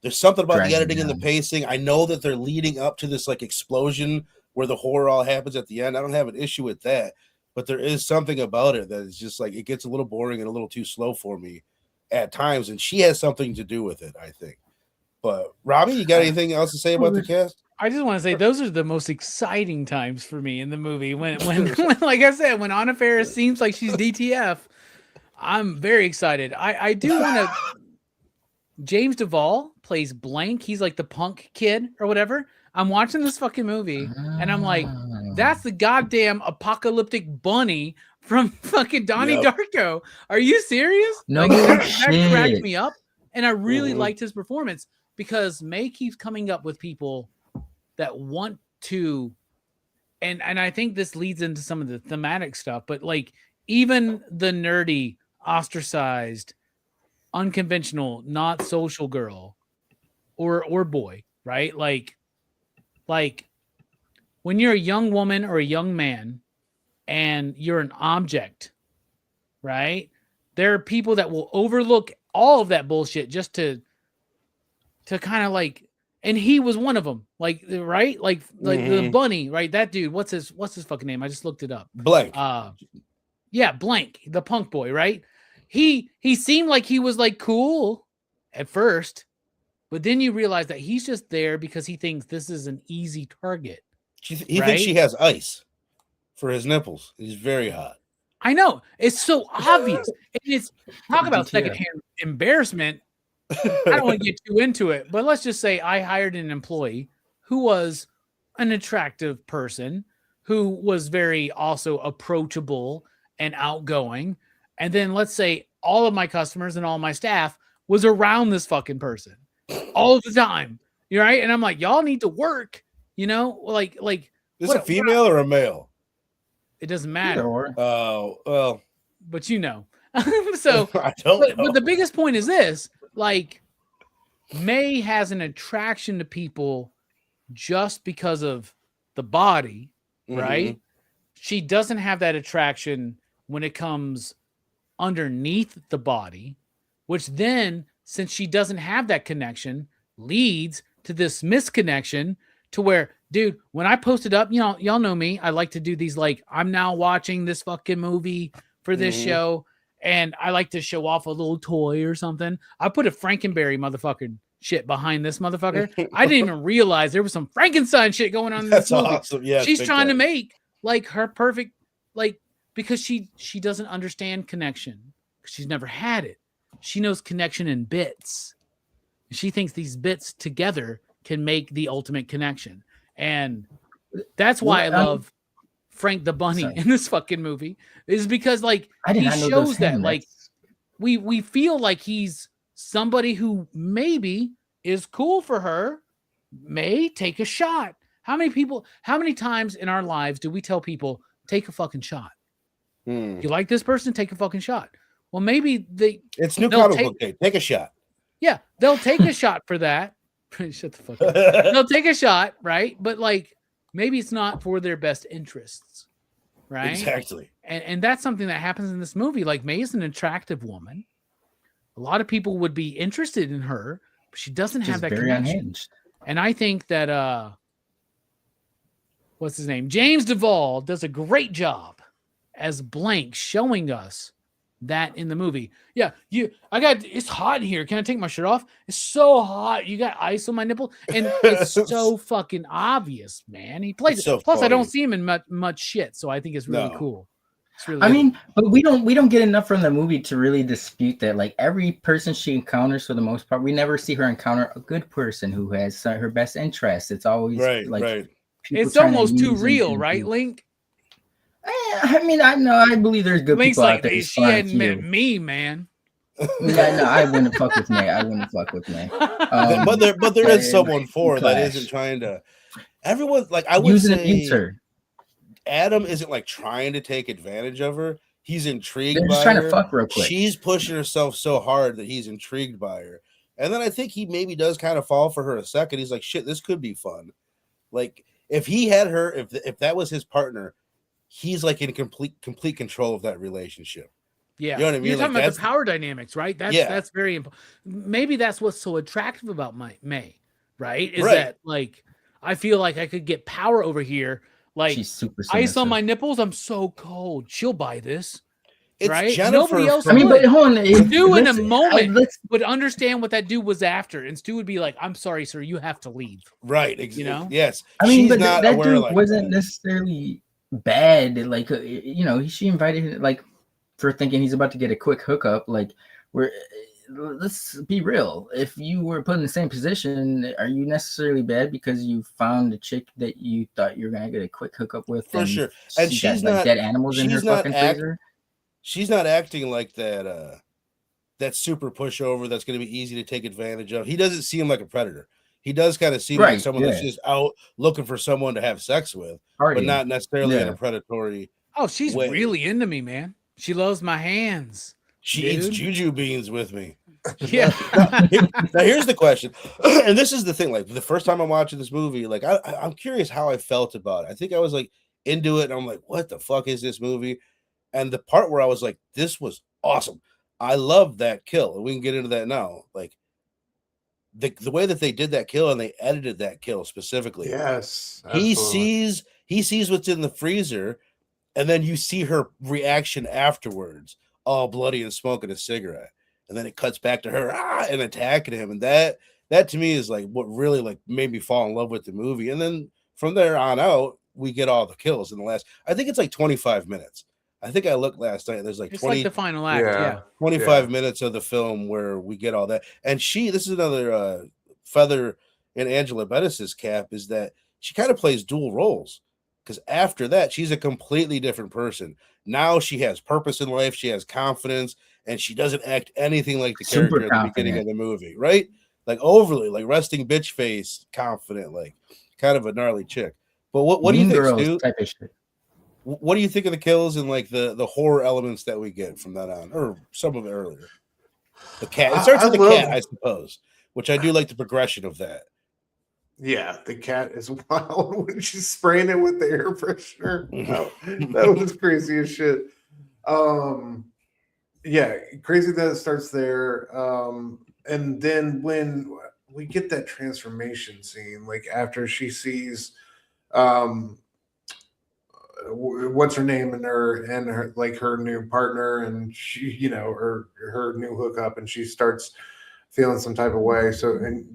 there's something about the editing and the pacing. I know that they're leading up to this like explosion where the horror all happens at the end. I don't have an issue with that, but there is something about it that is just like, it gets a little boring and a little too slow for me at times. And she has something to do with it, I think. But Robbie, you got anything else to say about the cast? I just want to say those are the most exciting times for me in the movie. When like I said, when Anna Faris seems like she's DTF, I'm very excited. I do want to. James Duvall plays Blank. He's like the punk kid or whatever. I'm watching this fucking movie and I'm like, that's the goddamn apocalyptic bunny from fucking Donnie Darko. Are you serious? No, that cracked me up. And I really liked his performance because May keeps coming up with people that want to, and I think this leads into some of the thematic stuff, but like even the nerdy, ostracized, unconventional, not social girl or boy, right? Like when you're a young woman or a young man and you're an object, right? There are people that will overlook all of that bullshit just to kind of like, and he was one of them, like, right? Like the bunny, right? That dude, what's his fucking name? I just looked it up. Blank. Yeah, Blank, the punk boy, right? He seemed like he was like cool at first, but then you realize that he's just there because he thinks this is an easy target. He thinks she has ice for his nipples. He's very hot. I know. It's so obvious. And it's talk about secondhand embarrassment. I don't want to get too into it, but let's just say I hired an employee who was an attractive person who was very also approachable and outgoing. And then let's say all of my customers and all my staff was around this fucking person all the time. You're right. And I'm like, y'all need to work, like, is it a female or a male? It doesn't matter. Oh, well, but so I don't know. But the biggest point is this, like May has an attraction to people just because of the body, right? She doesn't have that attraction when it comes underneath the body, which then, since she doesn't have that connection, leads to this misconnection to where, dude, when I post it up, y'all know me. I like to do these, like, I'm now watching this fucking movie for this show, and I like to show off a little toy or something. I put a Frankenberry motherfucking shit behind this motherfucker. I didn't even realize there was some Frankenstein shit going on in this movie. Awesome. Yeah, she's trying to make like her perfect, like, because she doesn't understand connection. She's never had it. She knows connection in bits. She thinks these bits together can make the ultimate connection. And that's why I love Frank the Bunny in this fucking movie, is because like he shows that like we feel like he's somebody who maybe is cool for her, may take a shot. How many times in our lives do we tell people, take a fucking shot? You like this person, take a fucking shot. Well, maybe it's new comic book day. Take a shot. Yeah, they'll take a shot for that. Shut the fuck up. They'll take a shot, right? But like maybe it's not for their best interests, right? Exactly. And that's something that happens in this movie. Like May is an attractive woman a lot of people would be interested in her, but she doesn't have Just that very connection. unhinged. And I think that what's his name? James Duvall does a great job as Blank, showing us that in the movie. Yeah, it's hot in here. Can I take my shirt off? It's so hot. You got ice on my nipple. And it's so fucking obvious, man. He plays It's it. so Plus, I don't funny. see him in much shit. So I think it's really No. cool. It's really I cool. mean, but we don't get enough from the movie to really dispute that. Like every person she encounters, for the most part, we never see her encounter a good person who has her best interests. It's always Right, like right. people It's trying to almost too use real, and right, Link? I mean, I believe there's good Link's people like, out there. she responding hadn't to met you. me, man. Yeah, no, I wouldn't fuck with May. I wouldn't fuck with May. But there is someone for her that clash. isn't trying to. Everyone, like, I would Use and say abuse her. Adam isn't like trying to take advantage of her. He's intrigued They're by just trying her. to fuck real quick. She's pushing herself so hard that he's intrigued by her. And then I think he maybe does kind of fall for her a second. He's like, shit, this could be fun. Like, if he had her, if that was his partner, he's like in complete control of that relationship. Yeah, You know what I mean? You're talking Like, about the power dynamics, right? That's very important. Maybe that's what's so attractive about May, right? Is that like I feel like I could get power over here, like She's super ice submissive. on my nipples. I'm so cold. She'll buy this, It's right? Jennifer Nobody else from- I mean, would. but hold on. Stu in a moment let's would understand what that dude was after, and Stu would be like, "I'm sorry, sir, you have to leave." Right. You know? Yes. I mean, She's but not that aware dude like wasn't that. necessarily bad. Like, she invited him, like, for thinking he's about to get a quick hookup. Like, let's be real. If you were put in the same position, are you necessarily bad because you found a chick that you thought you were gonna get a quick hookup with? For sure. And she she's got, like, not dead animals in her she's not fucking freezer. She's not acting like that that super pushover that's going to be easy to take advantage of. He doesn't see him like a predator. He does kind of seem like someone that's just out looking for someone to have sex with, but not necessarily in a predatory. Oh, she's way. really into me, man. She loves my hands. She eats juju beans with me. Yeah. Now here's the question, and this is the thing. Like the first time I'm watching this movie, like I'm curious how I felt about it. I think I was like into it, and I'm like, "What the fuck is this movie?" And the part where I was like, "This was awesome." I love that kill, and we can get into that now. Like the way that they did that kill and they edited that kill specifically. Yes, he sees what's in the freezer, and then you see her reaction afterwards, all bloody and smoking a cigarette, and then it cuts back to her and attacking him, and that to me is like what really like made me fall in love with the movie. And then from there on out, we get all the kills in the last. I think it's like 25 minutes. I think I looked last night. There's like It's 20, like the final act, yeah. 25 minutes of the film where we get all that. And this is another feather in Angela Bettis's cap, is that she kind of plays dual roles, because after that, she's a completely different person. Now she has purpose in life. She has confidence, and she doesn't act anything like the character at the beginning of the movie, right? Like overly, like resting bitch face, confident, like kind of a gnarly chick. But what do you think, Stu? Type of shit. What do you think of the kills and like the horror elements that we get from that on, or some of it earlier? The cat. It starts with the cat, I suppose, which I do like the progression of that. Yeah, the cat is wild when she's spraying it with the air freshener. That was crazy as shit. Yeah, crazy that it starts there. And then when we get that transformation scene, like after she sees what's her name and her like her new partner, and she, her new hookup, and she starts feeling some type of way. So, and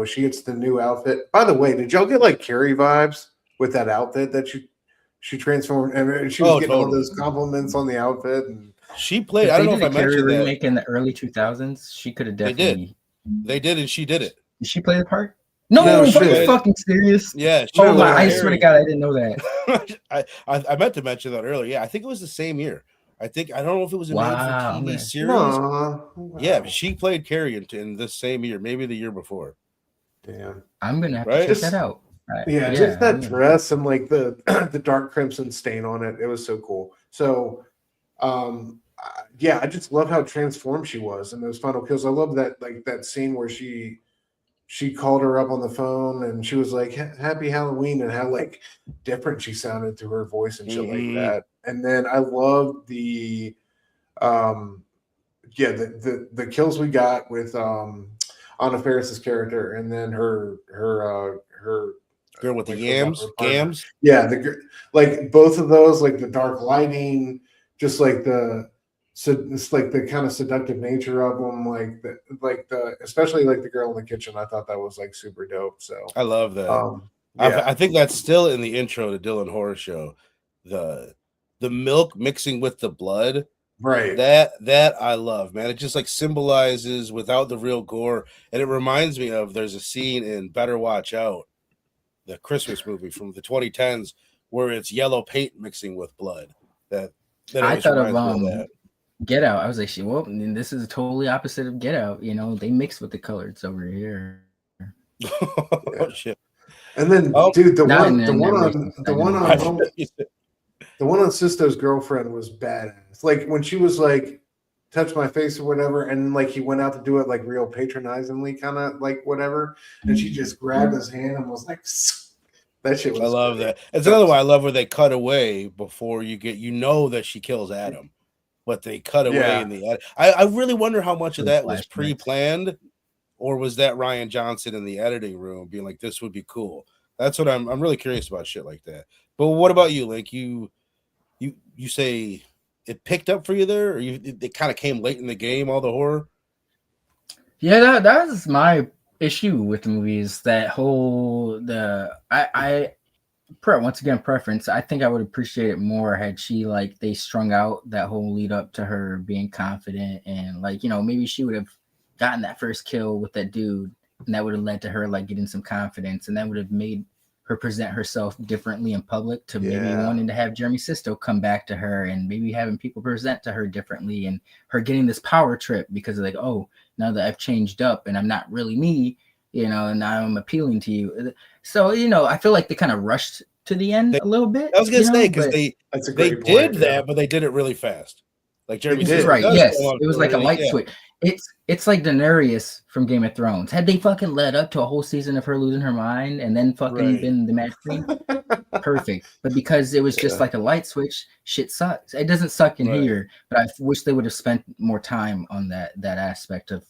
she gets the new outfit. By the way, did y'all get like Carrie vibes with that outfit that she transformed, and she was getting all those compliments on the outfit? And she played. I don't know if I mentioned that remake in the early 2000s. She could have definitely. They did, and she did it. Did she play the part? No, are you fucking serious? Yeah. Oh my! I swear to God, I didn't know that. I meant to mention that earlier. Yeah, I think it was the same year. I don't know if it was a made for TV series. Wow. Yeah, but she played Carrie in this same year, maybe the year before. Damn. I'm gonna have to check that out. Yeah, just that dress and like the dark crimson stain on it. It was so cool. So, yeah, I just love how transformed she was in those final kills. I love that, like that scene where she called her up on the phone and she was like, "Happy Halloween," and how like different she sounded through her voice and shit like that. And then I love the yeah, the kills we got with Anna Faris's character, and then her Girl with the like yams, her partner. gams. Yeah, like both of those, like the dark lighting, just like it's like the kind of seductive nature of them, like the especially like the girl in the kitchen. I thought that was like super dope. So I love that. yeah, I think that's still in the intro to Dylan Horror Show. The milk mixing with the blood. right. That I love, man. It just like symbolizes without the real gore. And it reminds me of there's a scene in Better Watch Out, the Christmas movie from the 2010s, where it's yellow paint mixing with blood. That I thought of that. Get Out. I was like, well, this is totally opposite of Get Out. You know, they mix with the colors over here. Oh shit! And then, dude, the one on Sisto's girlfriend was badass. Like when she was like, touch my face or whatever, and like he went out to do it like real patronizingly, kind of like whatever, and she just grabbed his hand and was like, that shit was. I love that. It's another one I love where they cut away before you get, that she kills Adam, but they cut away in the edit. I really wonder how much of that was pre-planned, or was that Ryan Johnson in the editing room being like, this would be cool. That's what I'm really curious about, shit like that. But what about you, Link? You say it picked up for you there, or it kind of came late in the game, all the horror? Yeah, that was my issue with the movie, is that whole once again, preference. I think I would appreciate it more had she they strung out that whole lead up to her being confident, and maybe she would have gotten that first kill with that dude, and that would have led to her getting some confidence, and that would have made her present herself differently in public, to maybe wanting to have Jeremy Sisto come back to her, and maybe having people present to her differently, and her getting this power trip because of oh, now that I've changed up and I'm not really me, and now I'm appealing to you. So, I feel like they kind of rushed to the end a little bit. I was going to say, because they did that, but they did it really fast. Like Jeremy Sisto. Right, yes. It was like a light switch. It's like Daenerys from Game of Thrones. Had they fucking led up to a whole season of her losing her mind and then fucking been the match queen, perfect. But because it was just like a light switch, shit sucks. It doesn't suck in here, but I wish they would have spent more time on that aspect of.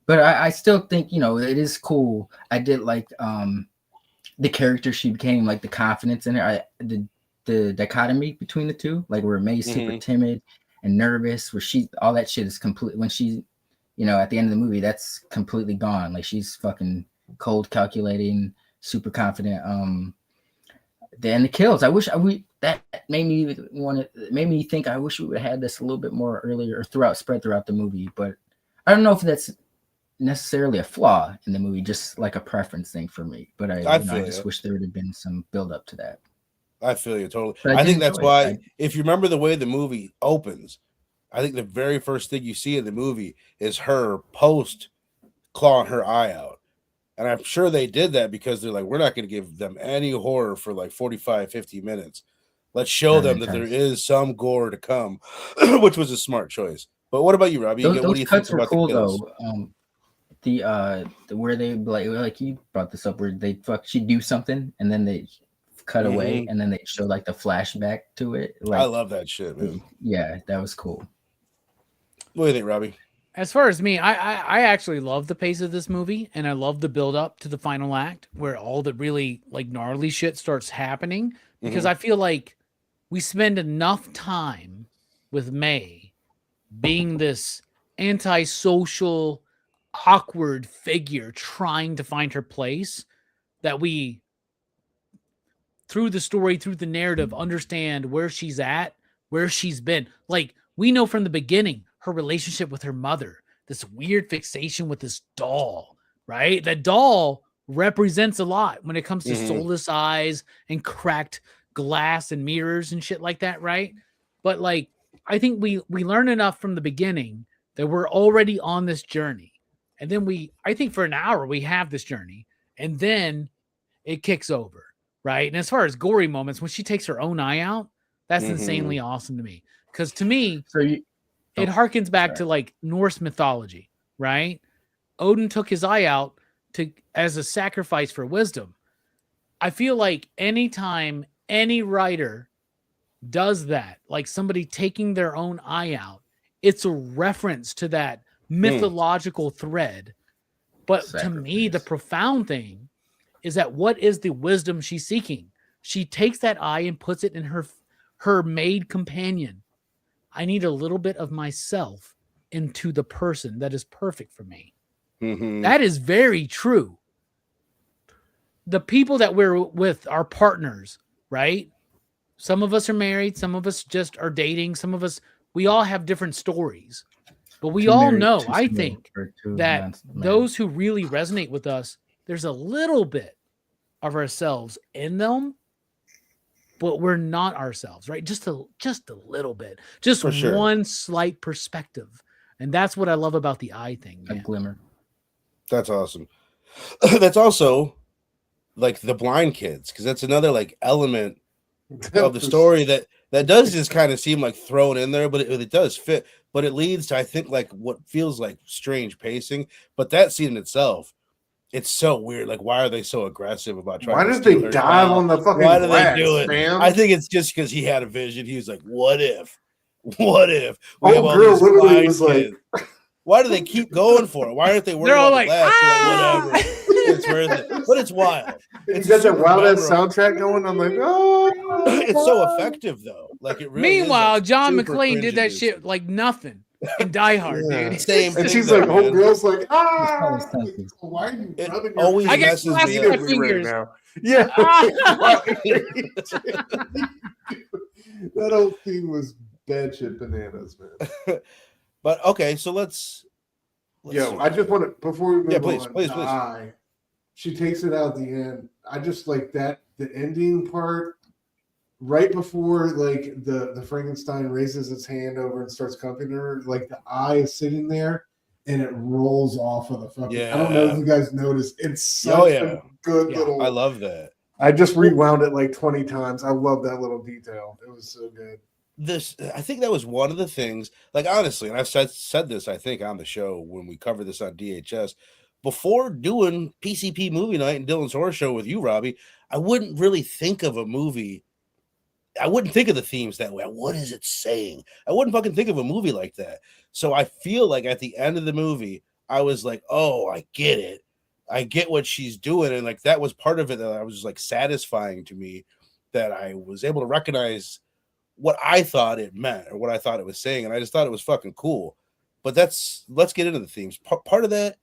But I still think it is cool. I did like the character she became, like the confidence in her. The dichotomy between the two, where May's super timid and nervous, where all that shit is complete when she. At the end of the movie, that's completely gone. She's fucking cold, calculating, super confident. Then the kills. I wish that made me think. I wish we would have had this a little bit more earlier, or spread throughout the movie. But I don't know if that's necessarily a flaw in the movie, just like a preference thing for me. But I just wish there would have been some build up to that. I feel you totally. I think that's why, if you remember the way the movie opens, I think the very first thing you see in the movie is her post clawing her eye out. And I'm sure they did that because they're like, we're not going to give them any horror for 45, 50 minutes. Let's show them that there is some gore to come, which was a smart choice. But what about you, Robbie? Those cuts were cool, though. The where they like you brought this up, where she'd do something and then they cut away and then they show the flashback to it. I love that shit, man. Yeah, that was cool. What do you think, Robbie? As far as me, I actually love the pace of this movie, and I love the build up to the final act where all the really gnarly shit starts happening, because I feel like we spend enough time with May being this antisocial, awkward figure trying to find her place, that we, through the story, through the narrative, understand where she's at, where she's been. We know from the beginning her relationship with her mother, this weird fixation with this doll, right? That doll represents a lot when it comes to soulless eyes and cracked glass and mirrors and shit like that, right? But I think we learn enough from the beginning that we're already on this journey. And then I think for an hour we have this journey, and then it kicks over, right? And as far as gory moments, when she takes her own eye out, that's insanely awesome to me. Because to me, it harkens back to Norse mythology, right? Odin took his eye out as a sacrifice for wisdom. I feel like anytime any writer does that, like somebody taking their own eye out, it's a reference to that mythological thread. But to me, the profound thing is that what is the wisdom she's seeking? She takes that eye and puts it in her maid companion. I need a little bit of myself into the person that is perfect for me. Mm-hmm. That is very true. The people that we're with are partners, right? Some of us are married. Some of us just are dating. Some of us, we all have different stories. But we all know, I think, that those who really resonate with us, there's a little bit of ourselves in them, but we're not ourselves, right? Just a little bit. Just one slight perspective. And that's what I love about the eye thing, man. A glimmer. That's awesome. That's also like the blind kids, because that's another like element of the story that does just kind of seem like thrown in there, but it does fit. But it leads to, I think, like what feels like strange pacing. But that scene in itself, it's so weird. Like, why are they so aggressive about trying? Why to did they dive on the fucking? Why do glass, they do it? Fam? I think it's just because he had a vision. He was like, "What if? What if?" We have all these literally was kids. Like, why do they keep going for it? Why aren't they worried about the glass? Ah! Like, whatever. It's worth it. But it's wild. You got that wild ass soundtrack going. I'm like, oh, it's so effective though. Like it really. Meanwhile, is, like, John McClane did that shit like nothing in Die Hard, dude. Same. And thing she's though, like, whole man. girl's like, ah. Why are you rubbing your always I got messes glass me in my up. fingers. Right now? Yeah. That whole thing was bad shit bananas, man. But okay, so let's Yo, see. I just want to before we move please, on. please. Eye, she takes it out at the end. I just like that the ending part right before like the Frankenstein raises its hand over and starts comforting her. Like the eye is sitting there and it rolls off of the fucking. Yeah. I don't know if you guys noticed. It's such a good little. I love that. I just rewound it like 20 times. I love that little detail. It was so good. I think that was one of the things, like honestly, and I've said this, I think, on the show when we covered this on DHS, before doing PCP movie night and Dylan's Horror Show with you, Robbie, I wouldn't really think of a movie. I wouldn't think of the themes that way. What is it saying? I wouldn't fucking think of a movie like that. So I feel like at the end of the movie, I was like, oh, I get it. I get what she's doing. And like, that was part of it that I was just like satisfying to me, that I was able to recognize what I thought it meant or what I thought it was saying. And I just thought it was fucking cool. But let's get into the themes. Part of that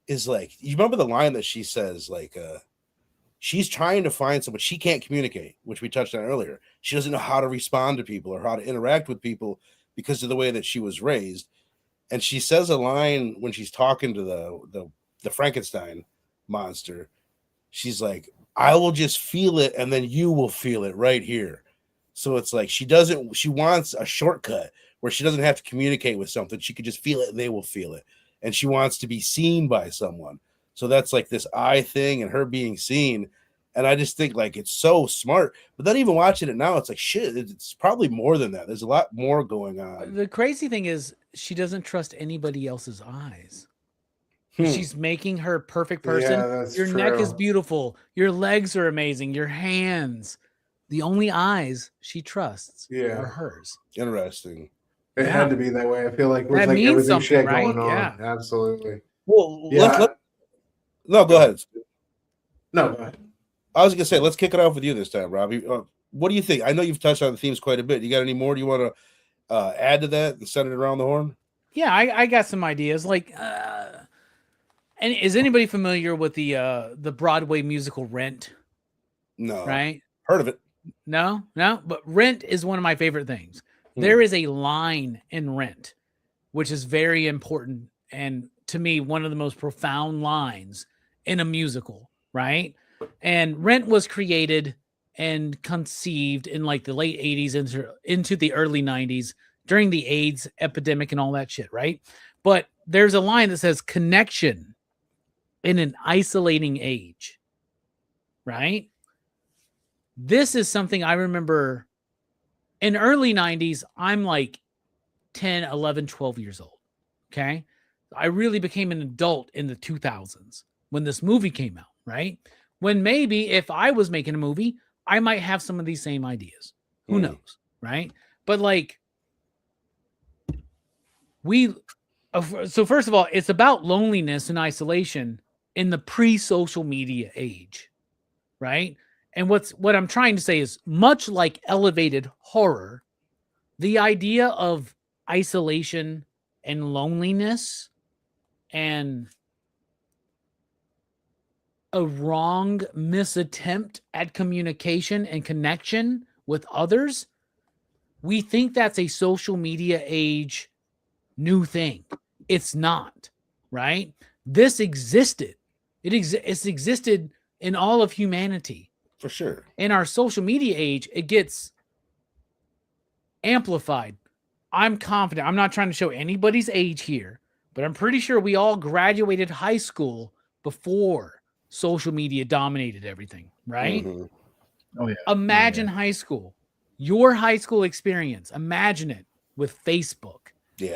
is like, you remember the line that she says, like, she's trying to find someone, she can't communicate, which we touched on earlier. She doesn't know how to respond to people or how to interact with people because of the way that she was raised. And she says a line when she's talking to the Frankenstein monster. She's like, I will just feel it and then you will feel it right here. So it's like she wants a shortcut where she doesn't have to communicate with something. She could just feel it and they will feel it. And she wants to be seen by someone. So that's like this eye thing and her being seen. And I just think like it's so smart. But then even watching it now, it's like shit, it's probably more than that. There's a lot more going on. The crazy thing is she doesn't trust anybody else's eyes. She's making her perfect person. Yeah, your neck is beautiful. Your legs are amazing. Your hands. The only eyes she trusts are hers. Interesting. It had to be that way. I feel like with that like means everything she had something, going on. right? Yeah. Absolutely. Well, Yeah. No, go ahead. No, go ahead. I was gonna say, let's kick it off with you this time, Robbie. What do you think? I know you've touched on the themes quite a bit. You got any more? Do you want to add to that and send it around the horn? Yeah, I got some ideas. Like, and is anybody familiar with the Broadway musical Rent? No. Right? Heard of it? No. But Rent is one of my favorite things. There is a line in Rent, which is very important, and to me, one of the most profound lines in a musical, right? And Rent was created and conceived in like the late 80s into the early 90s during the AIDS epidemic and all that shit, right? But there's a line that says connection in an isolating age, right? This is something I remember in early 90s. I'm like 10, 11, 12 years old, okay? I really became an adult in the 2000s when this movie came out, right? When maybe if I was making a movie, I might have some of these same ideas. Who knows, right? But like so first of all, it's about loneliness and isolation in the pre-social media age, right? And what I'm trying to say is, much like elevated horror, the idea of isolation and loneliness and a wrong misattempt at communication and connection with others, we think that's a social media age new thing. It's not, right? This existed. It's existed in all of humanity. For sure. In our social media age, it gets amplified. I'm confident. I'm not trying to show anybody's age here, but I'm pretty sure we all graduated high school before social media dominated everything, right? Mm-hmm. Oh yeah. Imagine high school, your high school experience. Imagine it with Facebook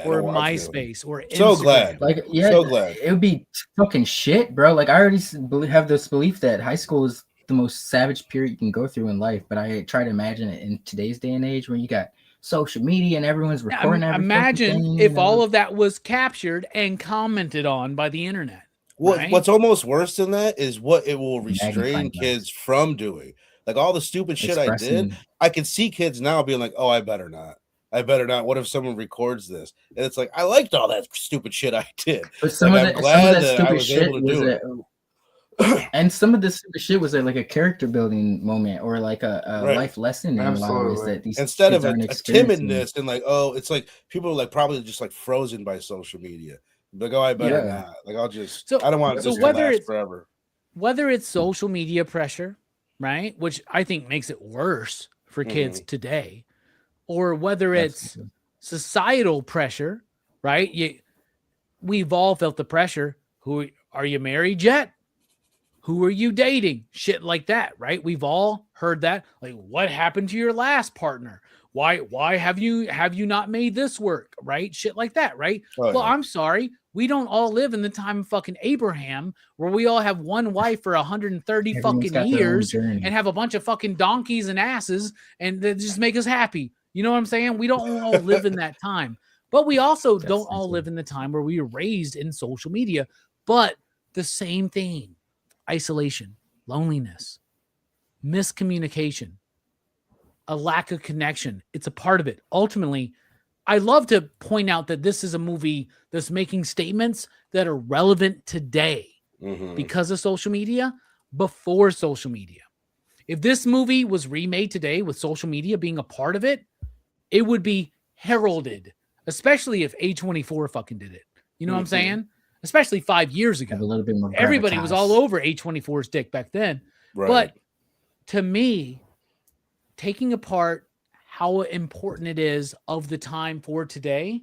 or MySpace or Instagram. So glad. Like, yeah, so glad. It would be fucking shit, bro. Like, I already have this belief that high school is the most savage period you can go through in life, but I try to imagine it in today's day and age where you got social media and everyone's recording everything. Imagine if all of that was captured and commented on by the internet. What's almost worse than that is what it will restrain kids from doing. Like all the stupid shit I did, I can see kids now being like, oh, I better not. What if someone records this? And it's like, I liked all that stupid shit I did. But some of that stupid shit was and some of this stupid shit was like a character building moment or like a life lesson in a lot of ways that these instead of a timidness and like, oh, it's like people are like probably just like frozen by social media. Like, oh, I better not. Like, I'll just. I don't want this to last forever. Whether it's social media pressure, right, which I think makes it worse for kids today, or whether it's societal pressure, right? We've all felt the pressure. Who are you married yet? Who are you dating? Shit like that, right? We've all heard that. Like, what happened to your last partner? Why have you not made this work? Right? Shit like that, right? I'm sorry. We don't all live in the time of fucking Abraham where we all have one wife for 130 fucking years and have a bunch of fucking donkeys and asses and that just make us happy. You know what I'm saying? We don't all live in that time. But we also don't all live in the time where we were raised in social media. But the same thing. Isolation, loneliness, miscommunication, a lack of connection. It's a part of it. Ultimately, I love to point out that this is a movie that's making statements that are relevant today because of social media, before social media. If this movie was remade today with social media being a part of it, it would be heralded, especially if A24 fucking did it. You know what I'm saying? Especially 5 years ago. A little bit more everybody was all over A24's dick back then. Right. But to me, taking apart how important it is of the time for today,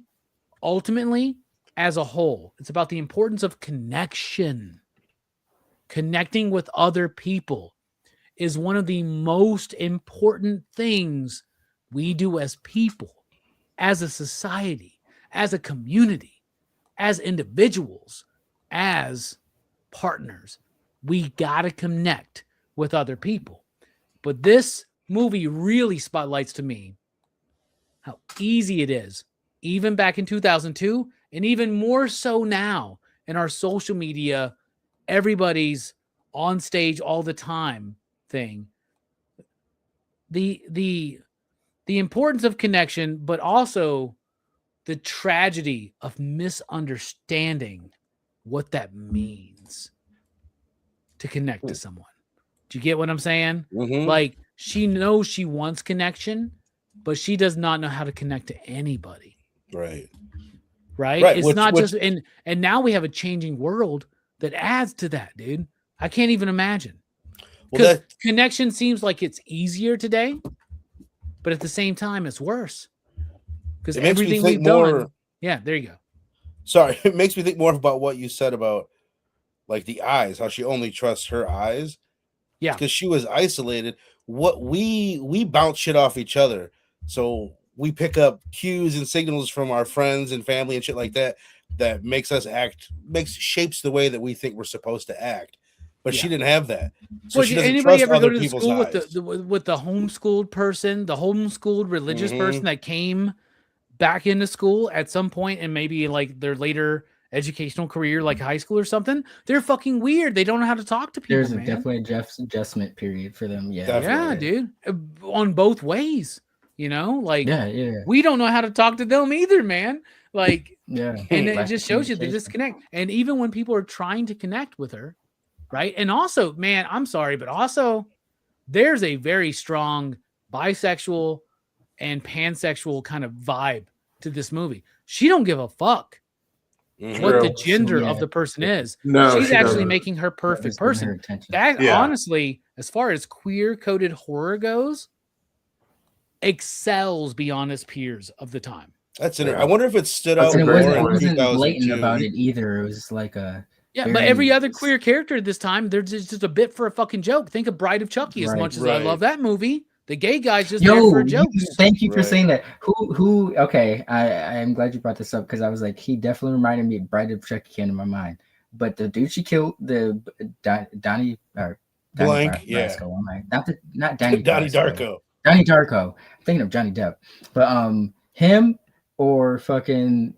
ultimately, as a whole, it's about the importance of connection. Connecting with other people is one of the most important things we do as people, as a society, as a community, as individuals, as partners. We got to connect with other people. But this movie really spotlights to me how easy it is, even back in 2002, and even more so now in our social media, everybody's on stage all the time thing. The importance of connection, but also the tragedy of misunderstanding what that means to connect to someone. Do you get what I'm saying? Like, she knows she wants connection, but she does not know how to connect to anybody. Right. It's not just, and now we have a changing world that adds to that, dude. I can't even imagine. Because connection seems like it's easier today, but at the same time, it's worse. Because everything we've done. Yeah, there you go. Sorry, it makes me think more about what you said about like the eyes, how she only trusts her eyes. Yeah. Because she was isolated. What we bounce shit off each other. So we pick up cues and signals from our friends and family and shit like that makes us shapes the way that we think we're supposed to act. But she didn't have that. So she doesn't anybody trust ever go other to the people's school with the homeschooled person, the homeschooled religious person that came back into school at some point and maybe like their later educational career, like high school or something, they're fucking weird. They don't know how to talk to people. There's man. definitely an adjustment period for them. Yeah, Definitely. Yeah, dude, on both ways. You know, like yeah. we don't know how to talk to them either, man. Like, Yeah, and it lack just of shows you the communication. disconnect. And even when people are trying to connect with her, right? And also, man, I'm sorry, but also there's a very strong bisexual and pansexual kind of vibe to this movie. She don't give a fuck what the gender of the person is. No, she's she actually doesn't. making her perfect Just giving her person. attention. That Yeah. honestly, as far as queer coded horror goes, excels beyond its peers of the time. That's it. I wonder if it stood out That's a And great more it in point. wasn't blatant 2002. about it either. It was like a Yeah, very but every other queer character this time, they're just a bit for a fucking joke. Think of Bride of Chucky. As Right, much as I right. love that movie, the gay guy's just there Yo, for jokes. thank you for Right. saying that. Who? Okay, I am glad you brought this up because I was like, he definitely reminded me of Bride of Chucky came to my mind. But the dude she killed, the Donnie or Blank, Donnie yeah. Brasco, not Donnie Donnie Brasco. Darko. Donnie Darko. I'm thinking of Johnny Depp, but him or fucking,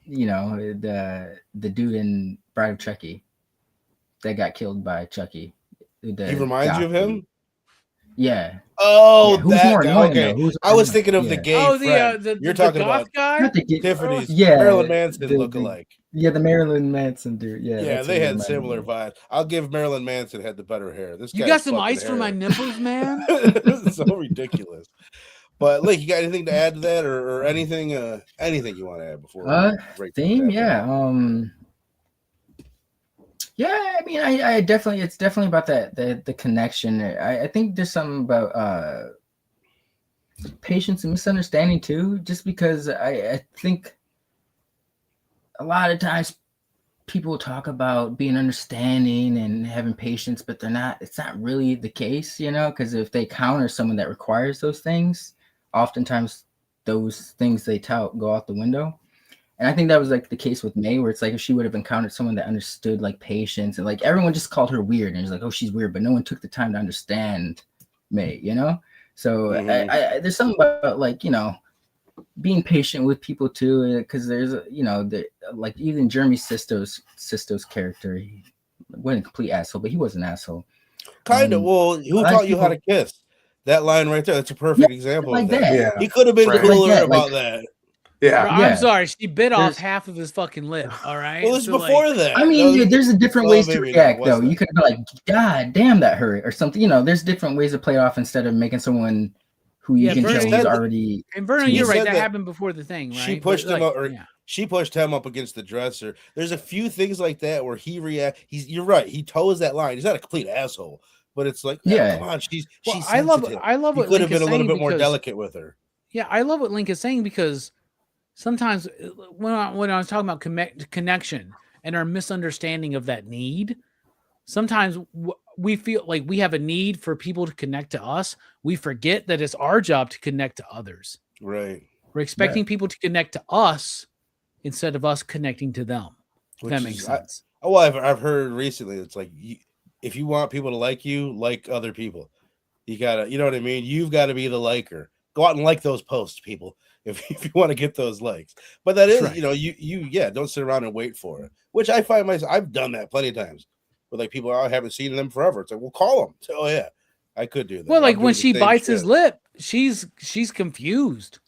you know, the dude in Bride of Chucky that got killed by Chucky. He reminds you of him? Yeah. Oh, Yeah, who's that more guy. annoying, Okay. though? Who's I was more thinking of annoying? the Yeah. gay friend. You're talking goth about guy. Not the Tiffany's Yeah, Marilyn Manson the- lookalike. Yeah, the Marilyn Manson dude. Yeah, Yeah, that's they what it had reminded similar me. vibes. I'll give Marilyn Manson had the better hair. This You guy's got some fucking ice for my hair. nipples, man? This is so ridiculous. But Link, you got anything to add to that, or anything you want to add before? we break Theme, that down? yeah. I mean, I definitely, it's definitely about the connection. I think there's something about patience and misunderstanding too. Just because I think a lot of times people talk about being understanding and having patience, but it's not really the case, you know, because if they counter someone that requires those things, oftentimes those things they tout go out the window. And I think that was like the case with May, where it's like if she would have encountered someone that understood like patience, and like everyone just called her weird and it's like, oh, she's weird, but no one took the time to understand May, you know? So I there's something about like, you know, being patient with people too, because there's, you know, like even Jeremy Sisto's character, he wasn't a complete asshole, but he was an asshole. Kind of. Well, who taught you how to kiss? That line right there. That's a perfect example like of that. that. Yeah. He could have been Right. cooler Like that, about like- that. Yeah. Bro, Yeah. I'm sorry. She bit off There's- half of his fucking lip. All right. Well, it's So, before like, that. I mean, there's a different ways to maybe not. react, What's though. that? You could be like, God damn, that hurt, or something. You know, there's different ways to play it off instead of making someone who you Yeah, can Bernie tell said is that- already. and Vernon, He you're right. said That that happened before the thing, right? She But, pushed him like, up, or yeah. she pushed him up against the dresser. There's a few things like that where he react. You're right. He toes that line. He's not a complete asshole, but it's like, Yeah. come on, she's Well, sensitive. I love He what could Link have is been a little saying bit more because- delicate with her. Yeah, I love what Link is saying because sometimes when I was talking about connection and our misunderstanding of that need, sometimes we feel like we have a need for people to connect to us. We forget that it's our job to connect to others. Right. We're expecting people to connect to us instead of us connecting to them. If that makes sense. Well, I've heard recently. It's like if you want people to like you, like other people. You gotta, you know what I mean. You've got to be the liker. Go out and like those posts, people, if you want to get those likes. But that is, Right. you know, you don't sit around and wait for it. Which I find myself, I've done that plenty of times. With like people I haven't seen them forever. It's like, well, call them. Oh yeah, I could do that. Well, like I'm when doing the she same bites his shit. lip, she's confused.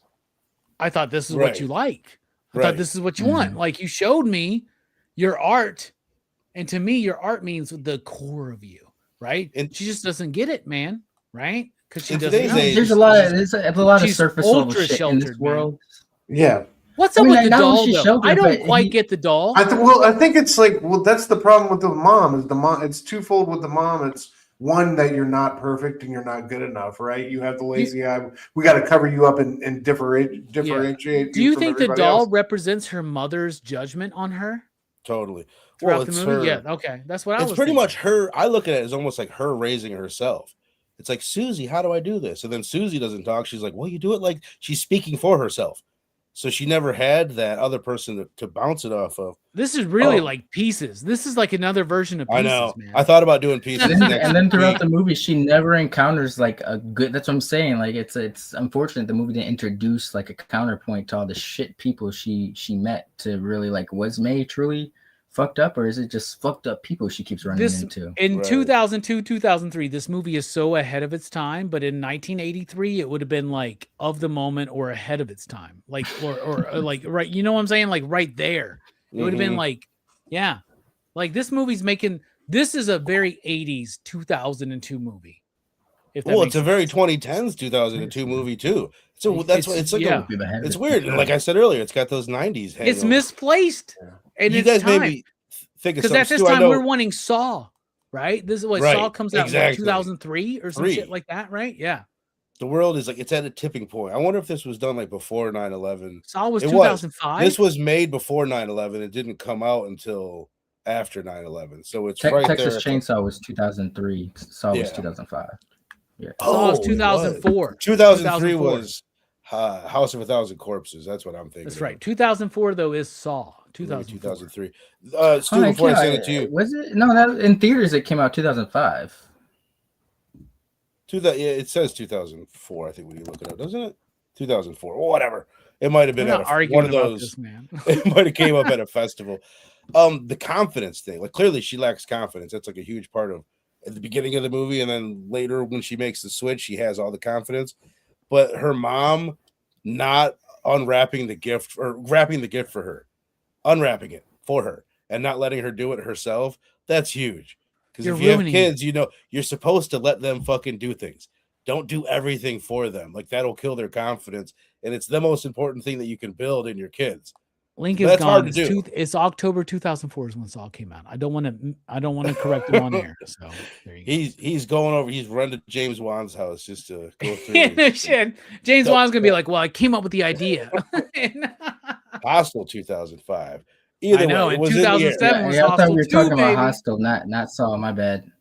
I thought this is Right. what you like. I Right. thought this is what you want. Like you showed me your art, and to me, your art means the core of you, right? And- she just doesn't get it, man. Right? Because she In doesn't today's know. age- There's a lot of She's surface level ultra shit in this sheltered, man. world. Yeah. What's I up mean, with like, the not only doll? she's Though? sheltered, I don't but quite he- get the doll. I think it's like, well, that's the problem with the mom. Is the mom? It's twofold with the mom. It's one that you're not perfect and you're not good enough, right? You have the lazy eye. We got to cover you up and differentiate. Do you from think the everybody doll else. represents her mother's judgment on her Totally. throughout Well, the it's movie? her. Yeah. Okay, that's what I was. It's pretty thinking. much her. I look at it as almost like her raising herself. It's like, Susie, how do I do this? And then Susie doesn't talk. She's like, well, you do it like she's speaking for herself. So she never had that other person to bounce it off of. This is really like Pieces. This is like another version of Pieces, I know. man. I thought about doing Pieces. And then throughout the movie, she never encounters like a good. That's what I'm saying. Like it's unfortunate the movie didn't introduce like a counterpoint to all the shit people she met to really like, was May truly fucked up, or is it just fucked up people she keeps running into? In 2002, 2003, this movie is so ahead of its time, but in 1983, it would have been like of the moment or ahead of its time. Like, or like, right. You know what I'm saying? Like right there. It would have been like, yeah, like this movie's making, this is a very 80s 2002 movie. Well, it's a very 2010s 2002 movie too. So that's why it's like it's weird. And like I said earlier, it's got those 90s. It's misplaced. And you guys maybe think because at this time we're wanting Saw, right? This is what Saw comes out in 2003 or some shit like that, right? Yeah. The world is like, it's at a tipping point. I wonder if this was done like before 9/11. Saw was 2005. This was made before 9/11. It didn't come out until after 9/11. So it's Texas Chainsaw was 2003. Saw was 2005. Yeah. Saw was 2004. 2003 was House of a Thousand Corpses. That's what I'm thinking. That's right. 2004 though is Saw. 2003. Stu, before I send it to you, was it? No, that in theaters it came out 2005. Yeah, it says 2004. I think when you look it up, doesn't it? 2004 or whatever. It might have been at one of those. Man. It might have came up at a festival. The confidence thing, like clearly she lacks confidence. That's like a huge part of at the beginning of the movie, and then later when she makes the switch, she has all the confidence. But her mom not unwrapping the gift or wrapping the gift for her, unwrapping it for her, and not letting her do it herself. That's huge. Because if you have kids, you know you're supposed to let them fucking do things. Don't do everything for them. Like that'll kill their confidence, and it's the most important thing that you can build in your kids. Link is gone. It's October 2004 is when Saw came out. I don't want to correct him on air. So there you go. He's going over. He's run to James Wan's house just to go through. Shit. James Wan's gonna be like, "Well, I came up with the idea." Hostel 2005. Either I know. Way, in 2007 was I thought we were talking baby. about Hostel, not Saw. My bad.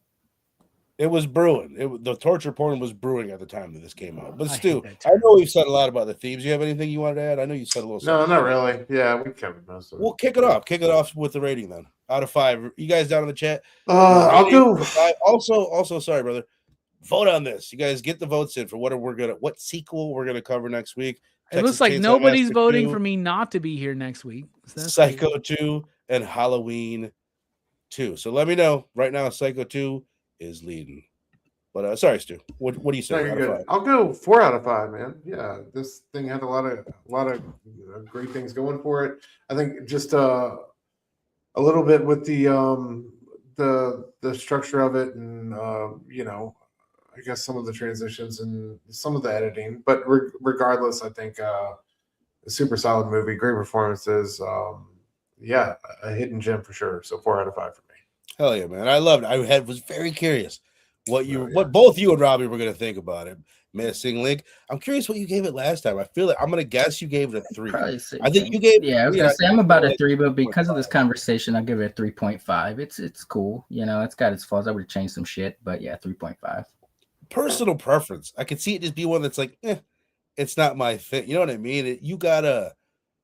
It was brewing. The torture porn was brewing at the time that this came out. But Stu, I know we've said a lot about the themes. You have anything you wanted to add? I know you said a little. No, not really. Yeah, we covered most of it. Well, kick it off. Kick it off with the rating then. Out of 5. You guys down in the chat? I'll go. Also, sorry, brother. Vote on this. You guys get the votes in for what sequel we're gonna cover next week. It looks like nobody's voting for me not to be here next week. Psycho 2 and Halloween 2. So let me know right now. Psycho 2 is leading. But sorry, Stu. What do you say? I'll go 4 out of 5, man. Yeah, this thing had a lot of great things going for it. I think just a little bit with the structure of it, and I guess some of the transitions and some of the editing. But regardless, I think a super solid movie, great performances. A hidden gem for sure. So 4 out of 5 for me. Hell yeah, man! I loved it. I was very curious what both you and Robbie were going to think about it. Missing Link. I'm curious what you gave it last time. I feel like I'm going to guess you gave it a 3. I think you gave. Yeah, I was going to say I'm about a 3, but because of this conversation, I'll give it a 3.5. It's cool. It's got its flaws. I would have changed some shit, but yeah, 3.5. Personal preference. I could see it just be one that's like, it's not my thing. You know what I mean? You gotta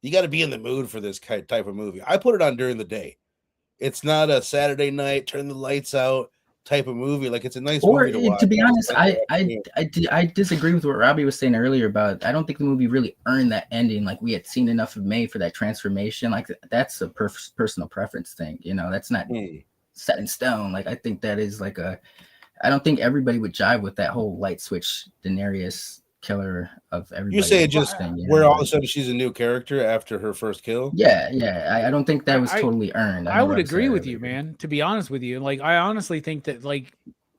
be in the mood for this type of movie. I put it on during the day. It's not a Saturday night, turn the lights out type of movie. Like it's a nice movie to watch. To be honest, I disagree with what Robbie was saying earlier about. I don't think the movie really earned that ending. Like we had seen enough of May for that transformation. Like that's a personal preference thing. That's not set in stone. Like I think that is like I don't think everybody would jive with that whole light switch Daenerys killer of everybody. You say just where all of a sudden she's a new character after her first kill? Yeah. I don't think that was totally earned. I would agree with you, man. To be honest with you, like I honestly think that like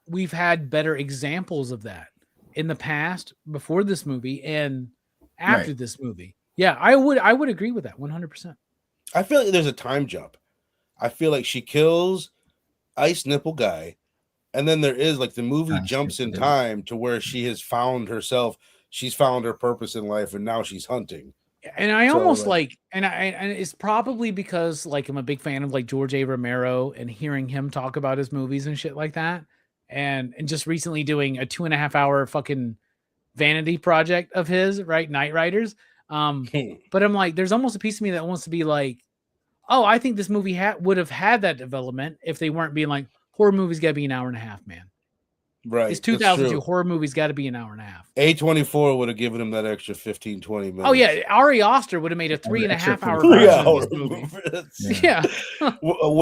we've had better examples of that in the past before this movie and after this movie. Yeah, I would agree with that 100%. I feel like there's a time jump. I feel like she kills Ice Nipple Guy. And then there is like the movie jumps in time to where she has found herself. She's found her purpose in life, and now she's hunting. And I almost and it's probably because like I'm a big fan of like George A. Romero and hearing him talk about his movies and shit like that, and just recently doing a 2.5 hour fucking vanity project of his, right? Night Riders. But I'm like, there's almost a piece of me that wants to be like, oh, I think this movie would have had that development if they weren't being like, horror movies got to be an hour and a half, man. Right. It's 2002. Horror movies got to be an hour and a half. A24 would have given him that extra 15, 20 minutes. Oh, yeah. Ari Oster would have made a 3.5 hour movie. Yeah.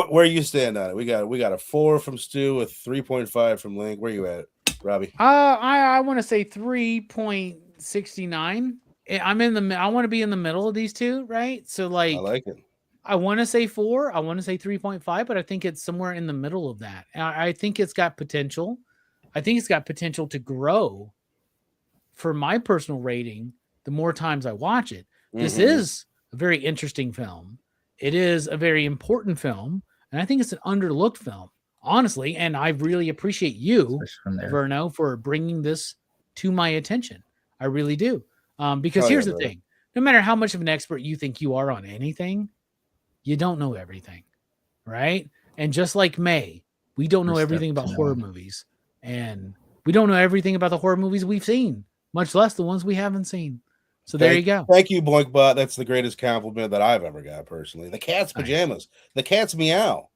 Where you stand on it? We got a 4 from Stu, a 3.5 from Link. Where you at, Robbie? I want to say 3.69. I'm in the. I want to be in the middle of these two, right? So like, I like it. I want to say 4. I want to say 3.5, but I think it's somewhere in the middle of that. I think it's got potential. I think it's got potential to grow. For my personal rating, the more times I watch it, this is a very interesting film. It is a very important film, and I think it's an underlooked film, honestly. And I really appreciate you, Verno, for bringing this to my attention. I really do. Because here's the thing. No matter how much of an expert you think you are on anything, you don't know everything, right? And just like May, we don't know everything about horror movies. And we don't know everything about the horror movies we've seen, much less the ones we haven't seen. So there you go. Thank you, Boinkbot. That's the greatest compliment that I've ever got personally. The cat's pajamas. The cat's meow.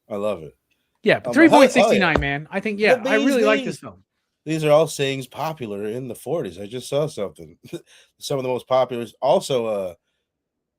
I love it. Yeah, 3.69, man. I think, I really like this film. These are all sayings popular in the 40s. I just saw something. Some of the most popular. Also,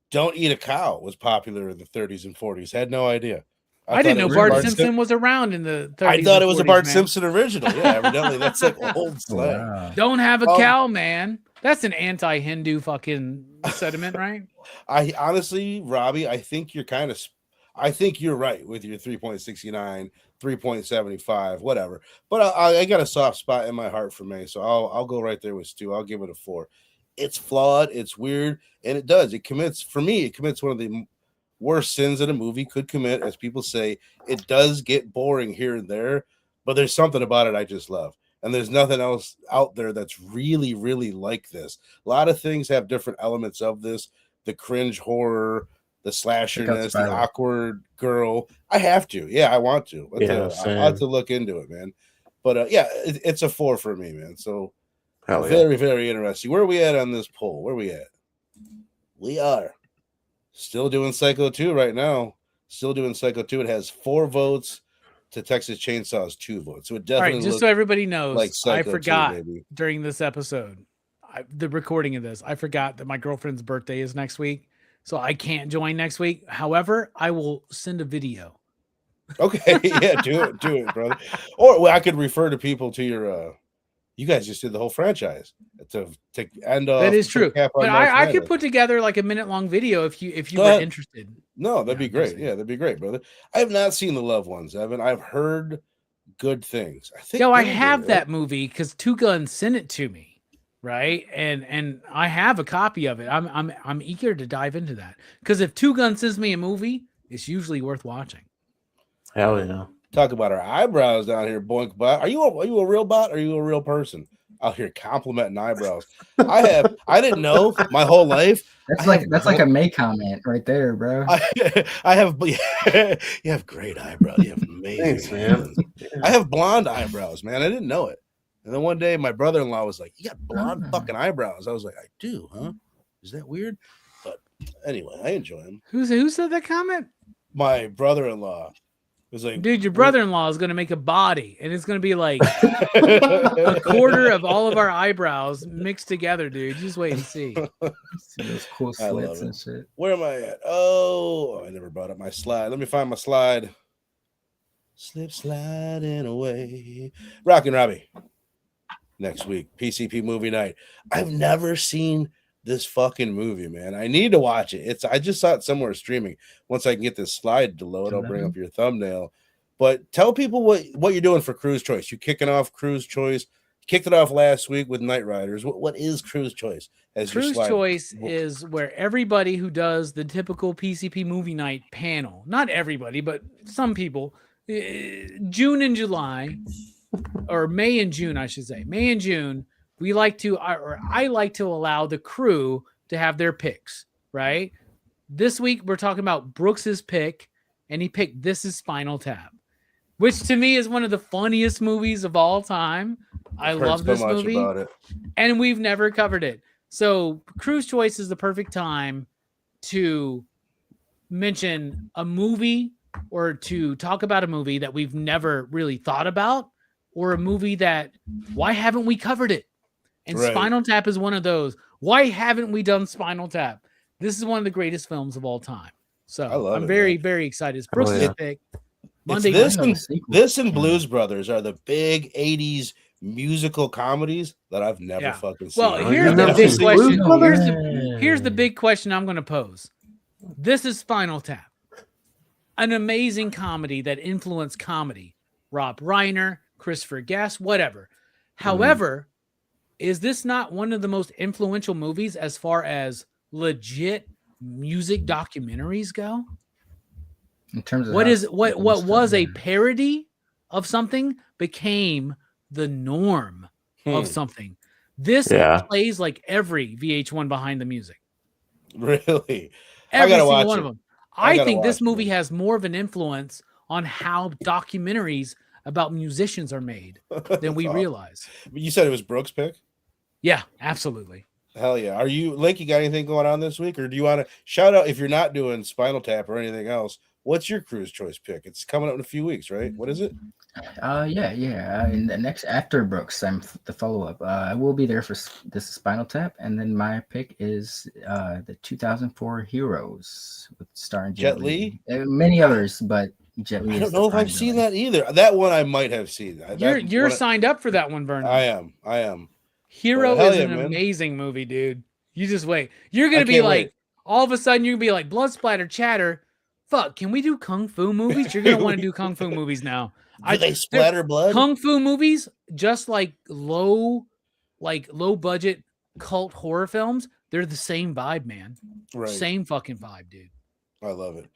don't eat a cow was popular in the 30s and 40s. Had no idea. I didn't know Bart Simpson was around in the 30s. I thought it was a Bart Simpson original. Yeah, evidently that's like old slang. Wow. Don't have a cow, man. That's an anti-Hindu fucking sentiment, right? I honestly, Robbie, I think you're right with your 3.69, 3.75, whatever. But I got a soft spot in my heart for May, so I'll go right there with Stu. I'll give it a 4. It's flawed, it's weird, and it commits one of the worst sins that a movie could commit. As people say, it does get boring here and there, but there's something about it I just love. And there's nothing else out there that's really, really like this. A lot of things have different elements of this. The cringe horror, the slasherness, the awkward girl. I have to. Yeah, I want to. I'll have to look into it, man. But it's a 4 for me, man. So very, very interesting. Where are we at on this poll? Where are we at? We are still doing Psycho 2 right now. Still doing Psycho 2. It has 4 votes to Texas Chainsaw's 2 votes. So it definitely. All right, just so everybody knows, like I forgot during this episode, the recording of this, I forgot that my girlfriend's birthday is next week, so I can't join next week. However, I will send a video. Okay, yeah, do it, brother. Or I could refer to people to your. You guys just did the whole franchise to end off. That is true. But I could put together like a minute-long video if you were interested. No, that'd be great. Yeah, that'd be great, brother. I have not seen The Loved Ones, Evan. I've heard good things. I have that movie because Two Guns sent it to me, right? And I have a copy of it. I'm eager to dive into that because if Two Guns sends me a movie, it's usually worth watching. Hell yeah. Talk about our eyebrows down here, Boink Bot. Are you a real bot? Or are you a real person out here complimenting eyebrows? I didn't know my whole life. That's like a May comment right there, bro. I have you have great eyebrows. You have amazing. Thanks, man. I have blonde eyebrows, man. I didn't know it. And then one day my brother-in-law was like, "You got blonde fucking eyebrows." I was like, "I do, huh? Is that weird?" But anyway, I enjoy them. Who said that comment? My brother-in-law. Was like, dude, your brother-in-law is going to make a body and it's going to be like a quarter of all of our eyebrows mixed together, dude. Just wait and see. See those cool slits and shit. Where am I at? Oh, I never brought up my slide. Let me find my slide. Slip sliding away. Rockin' Robbie. Next week, PCP movie night. I've never seen this fucking movie, man. I need to watch it. I just saw it somewhere streaming. Once I can get this slide to load, I'll bring up your thumbnail. But tell people what you're doing for Cruise Choice. You're kicking off Cruise Choice. You kicked it off last week with Night Riders. What is Cruise Choice? Cruise Choice is where everybody who does the typical PCP movie night panel, not everybody, but some people, June and July, or May and June, I should say, May and June, I like to allow the crew to have their picks, right? This week, we're talking about Brooks's pick, and he picked This Is Spinal Tap, which to me is one of the funniest movies of all time. I love this movie, and we've never covered it. So Crew's Choice is the perfect time to mention a movie or to talk about a movie that we've never really thought about, or a movie that, why haven't we covered it? And Right. Spinal Tap is one of those. Why haven't we done Spinal Tap? This is one of the greatest films of all time. So I love I'm it, very, man. very excited. It's Brooks' yeah. pick. It's Monday this night. and this and Blues Brothers are the big 80s musical comedies that I've never Yeah. fucking seen. Well, Oh, here's you've the never big seen question. Blues Brothers? Here's the big question I'm going to pose. This is Spinal Tap, an amazing comedy that influenced comedy. Rob Reiner, Christopher Guest, whatever. However, is this not one of the most influential movies as far as legit music documentaries go? In terms of What how is what people what stuff, was a yeah. parody of something became the norm of something. This Yeah. plays like every VH1 behind the music. Really? Every gotta single watch one it. of them. I I gotta think this watch it, movie man. has more of an influence on how documentaries about musicians are made than we That's awesome. realize. You said it was Brooks' pick? Yeah, absolutely. Hell yeah. Are you, Link, you got anything going on this week? Or do you want to shout out, if you're not doing Spinal Tap or anything else, what's your Crew's Choice pick? It's coming up in a few weeks, right? What is it? Yeah. In the next after Brooks, I'm the follow up. I will be there for this Spinal Tap, and then my pick is the 2004 Heroes with starring Jet Li. Many others, but Jet Li. I don't know if I've seen that either. That one I might have seen. You're signed up for that one, Vernon. I am. Hero Hell is yeah, an man. amazing movie, dude. You just wait. You're I gonna be can't like, wait. all of a sudden, you're gonna be like, blood splatter chatter. Fuck, can we do kung fu movies? You're gonna want to do kung fu movies now. Do they splatter blood? Kung fu movies, just like low budget cult horror films, they're the same vibe, man. Right. Same fucking vibe, dude. I love it.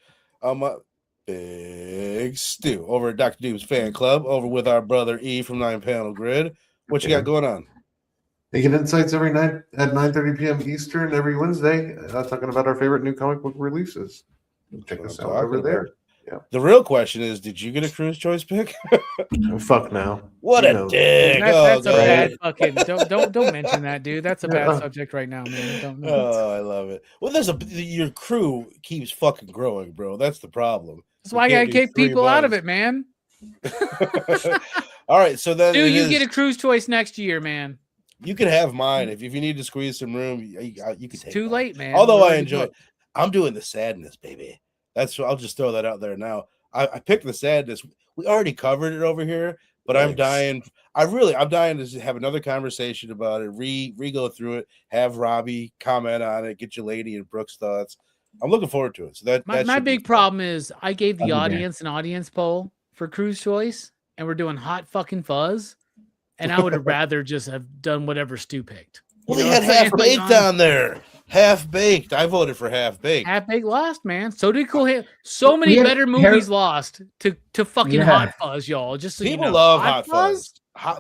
Big Stu over at Dr. Doom's Fan Club, over with our brother E from 9 Panel Grid. What you got going on? Making insights every night at 9:30 p.m. Eastern every Wednesday, talking about our favorite new comic book releases. Check us out over there. Yeah. The real question is, did you get a Crew's Choice pick? Oh, fuck no. What You a know. dick! That's a God. bad fucking. Don't mention that, dude. That's a bad subject right now, man. Don't. Oh, I love it. Well, your crew keeps fucking growing, bro. That's the problem. That's why I gotta keep people out of it, man. All right, so then Dude, get a Crew's Choice next year, man. You can have mine if you need to squeeze some room. You can take Too mine. late, man. Although We're I already enjoy it, booked. I'm doing the sadness, baby. I'll just throw that out there now. I picked the sadness. We already covered it over here, but I'm dying. I'm dying to have another conversation about it. Re-go through it. Have Robbie comment on it. Get your lady and Brooks' thoughts. I'm looking forward to it. So that My big problem is I gave the I'll be audience an audience poll for Crew's Choice, and we're doing Hot Fucking Fuzz, and I would have rather just have done whatever Stu picked. Well, they had Half Baked on there. Half Baked. I voted for Half Baked. Half Baked lost, man. So did Cool Hand. So many better movies lost to fucking Hot Fuzz, y'all. Just so people you know. love Hot Fuzz.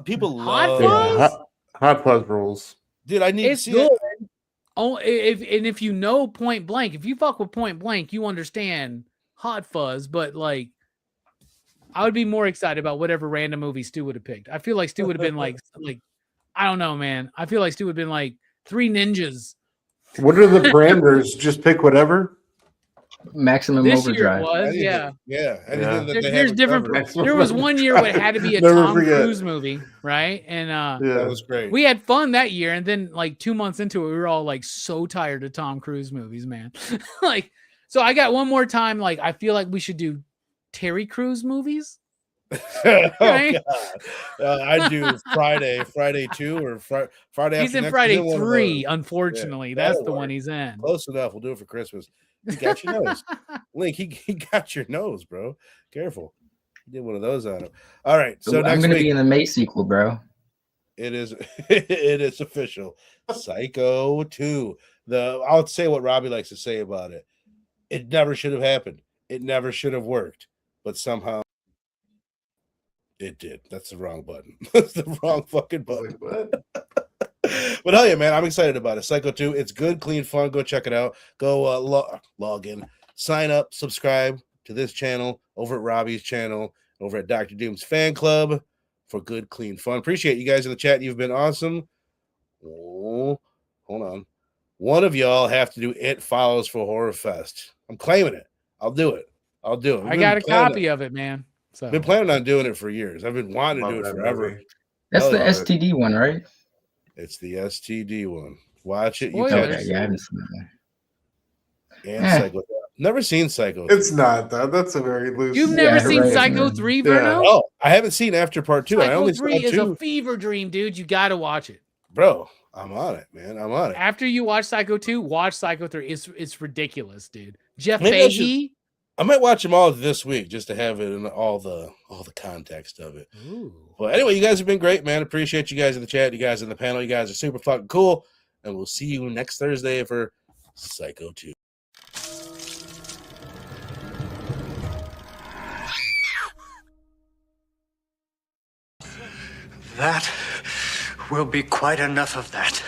People love Fuzz. Hot Fuzz rules. Dude, I need It's to see good. it. Oh, if you know Point Blank, if you fuck with Point Blank, you understand Hot Fuzz. But like, I would be more excited about whatever random movie Stu would have picked. I feel like Stu would have been like I don't know, man. I feel like Stu would have been like Three Ninjas. What are the parameters? Just pick whatever. Maximum This Overdrive. year it was, Anything, yeah. Anything that they There's haven't different. covered. There was one year where it had to be a Never Tom forget. Cruise movie, right? And That was great. we had fun that year, and then like 2 months into it, we were all like so tired of Tom Cruise movies, man. Like, so I got one more time. Like, I feel like we should do Terry Crews movies. Right? God. I do Friday 2 or Friday. He's after in next, Friday one of 3, those. unfortunately. Yeah, That's that'll the work. one he's in. Close enough. We'll do it for Christmas. He got your nose. Link, he got your nose, bro. Careful. He did one of those on him. All right. So I'm next gonna week, be in the May sequel, bro. it is official. Psycho 2. I'll say what Robbie likes to say about it. It never should have happened. It never should have worked. But somehow it did. That's the wrong button. That's the wrong fucking button. But hell yeah, man, I'm excited about it. Psycho 2. It's good, clean, fun. Go check it out. Go log in, sign up, subscribe to this channel, over at Robbie's channel, over at Dr. Doom's Fan Club for good, clean fun. Appreciate you guys in the chat. You've been awesome. Oh, Hold on. One of y'all have to do It Follows for Horror Fest. I'm claiming it. I'll do it. I got a copy of it, man. So Been planning on doing it for years. I've been wanting to do it forever. Movie. That's Hell the yeah. STD one, right? It's the STD one. Watch it. Spoilers. You Okay, catch yeah, I haven't seen that. and Eh. Psycho. Never seen Psycho. It's not though. That's a very loose. you've never Yeah, seen right, Psycho man. 3, Yeah. Verno? Oh, I haven't seen After Part 2. I Psycho only 3 saw is 2. a fever dream, dude. You got to watch it. Bro, I'm on it, man. I'm on it. After you watch Psycho 2, watch Psycho 3. It's ridiculous, dude. Jeff Maybe I Fahey. I might watch them all this week just to have it in all the context of it. Ooh. Well, anyway, you guys have been great, man. Appreciate you guys in the chat. You guys in the panel. You guys are super fucking cool. And we'll see you next Thursday for Psycho 2. That will be quite enough of that.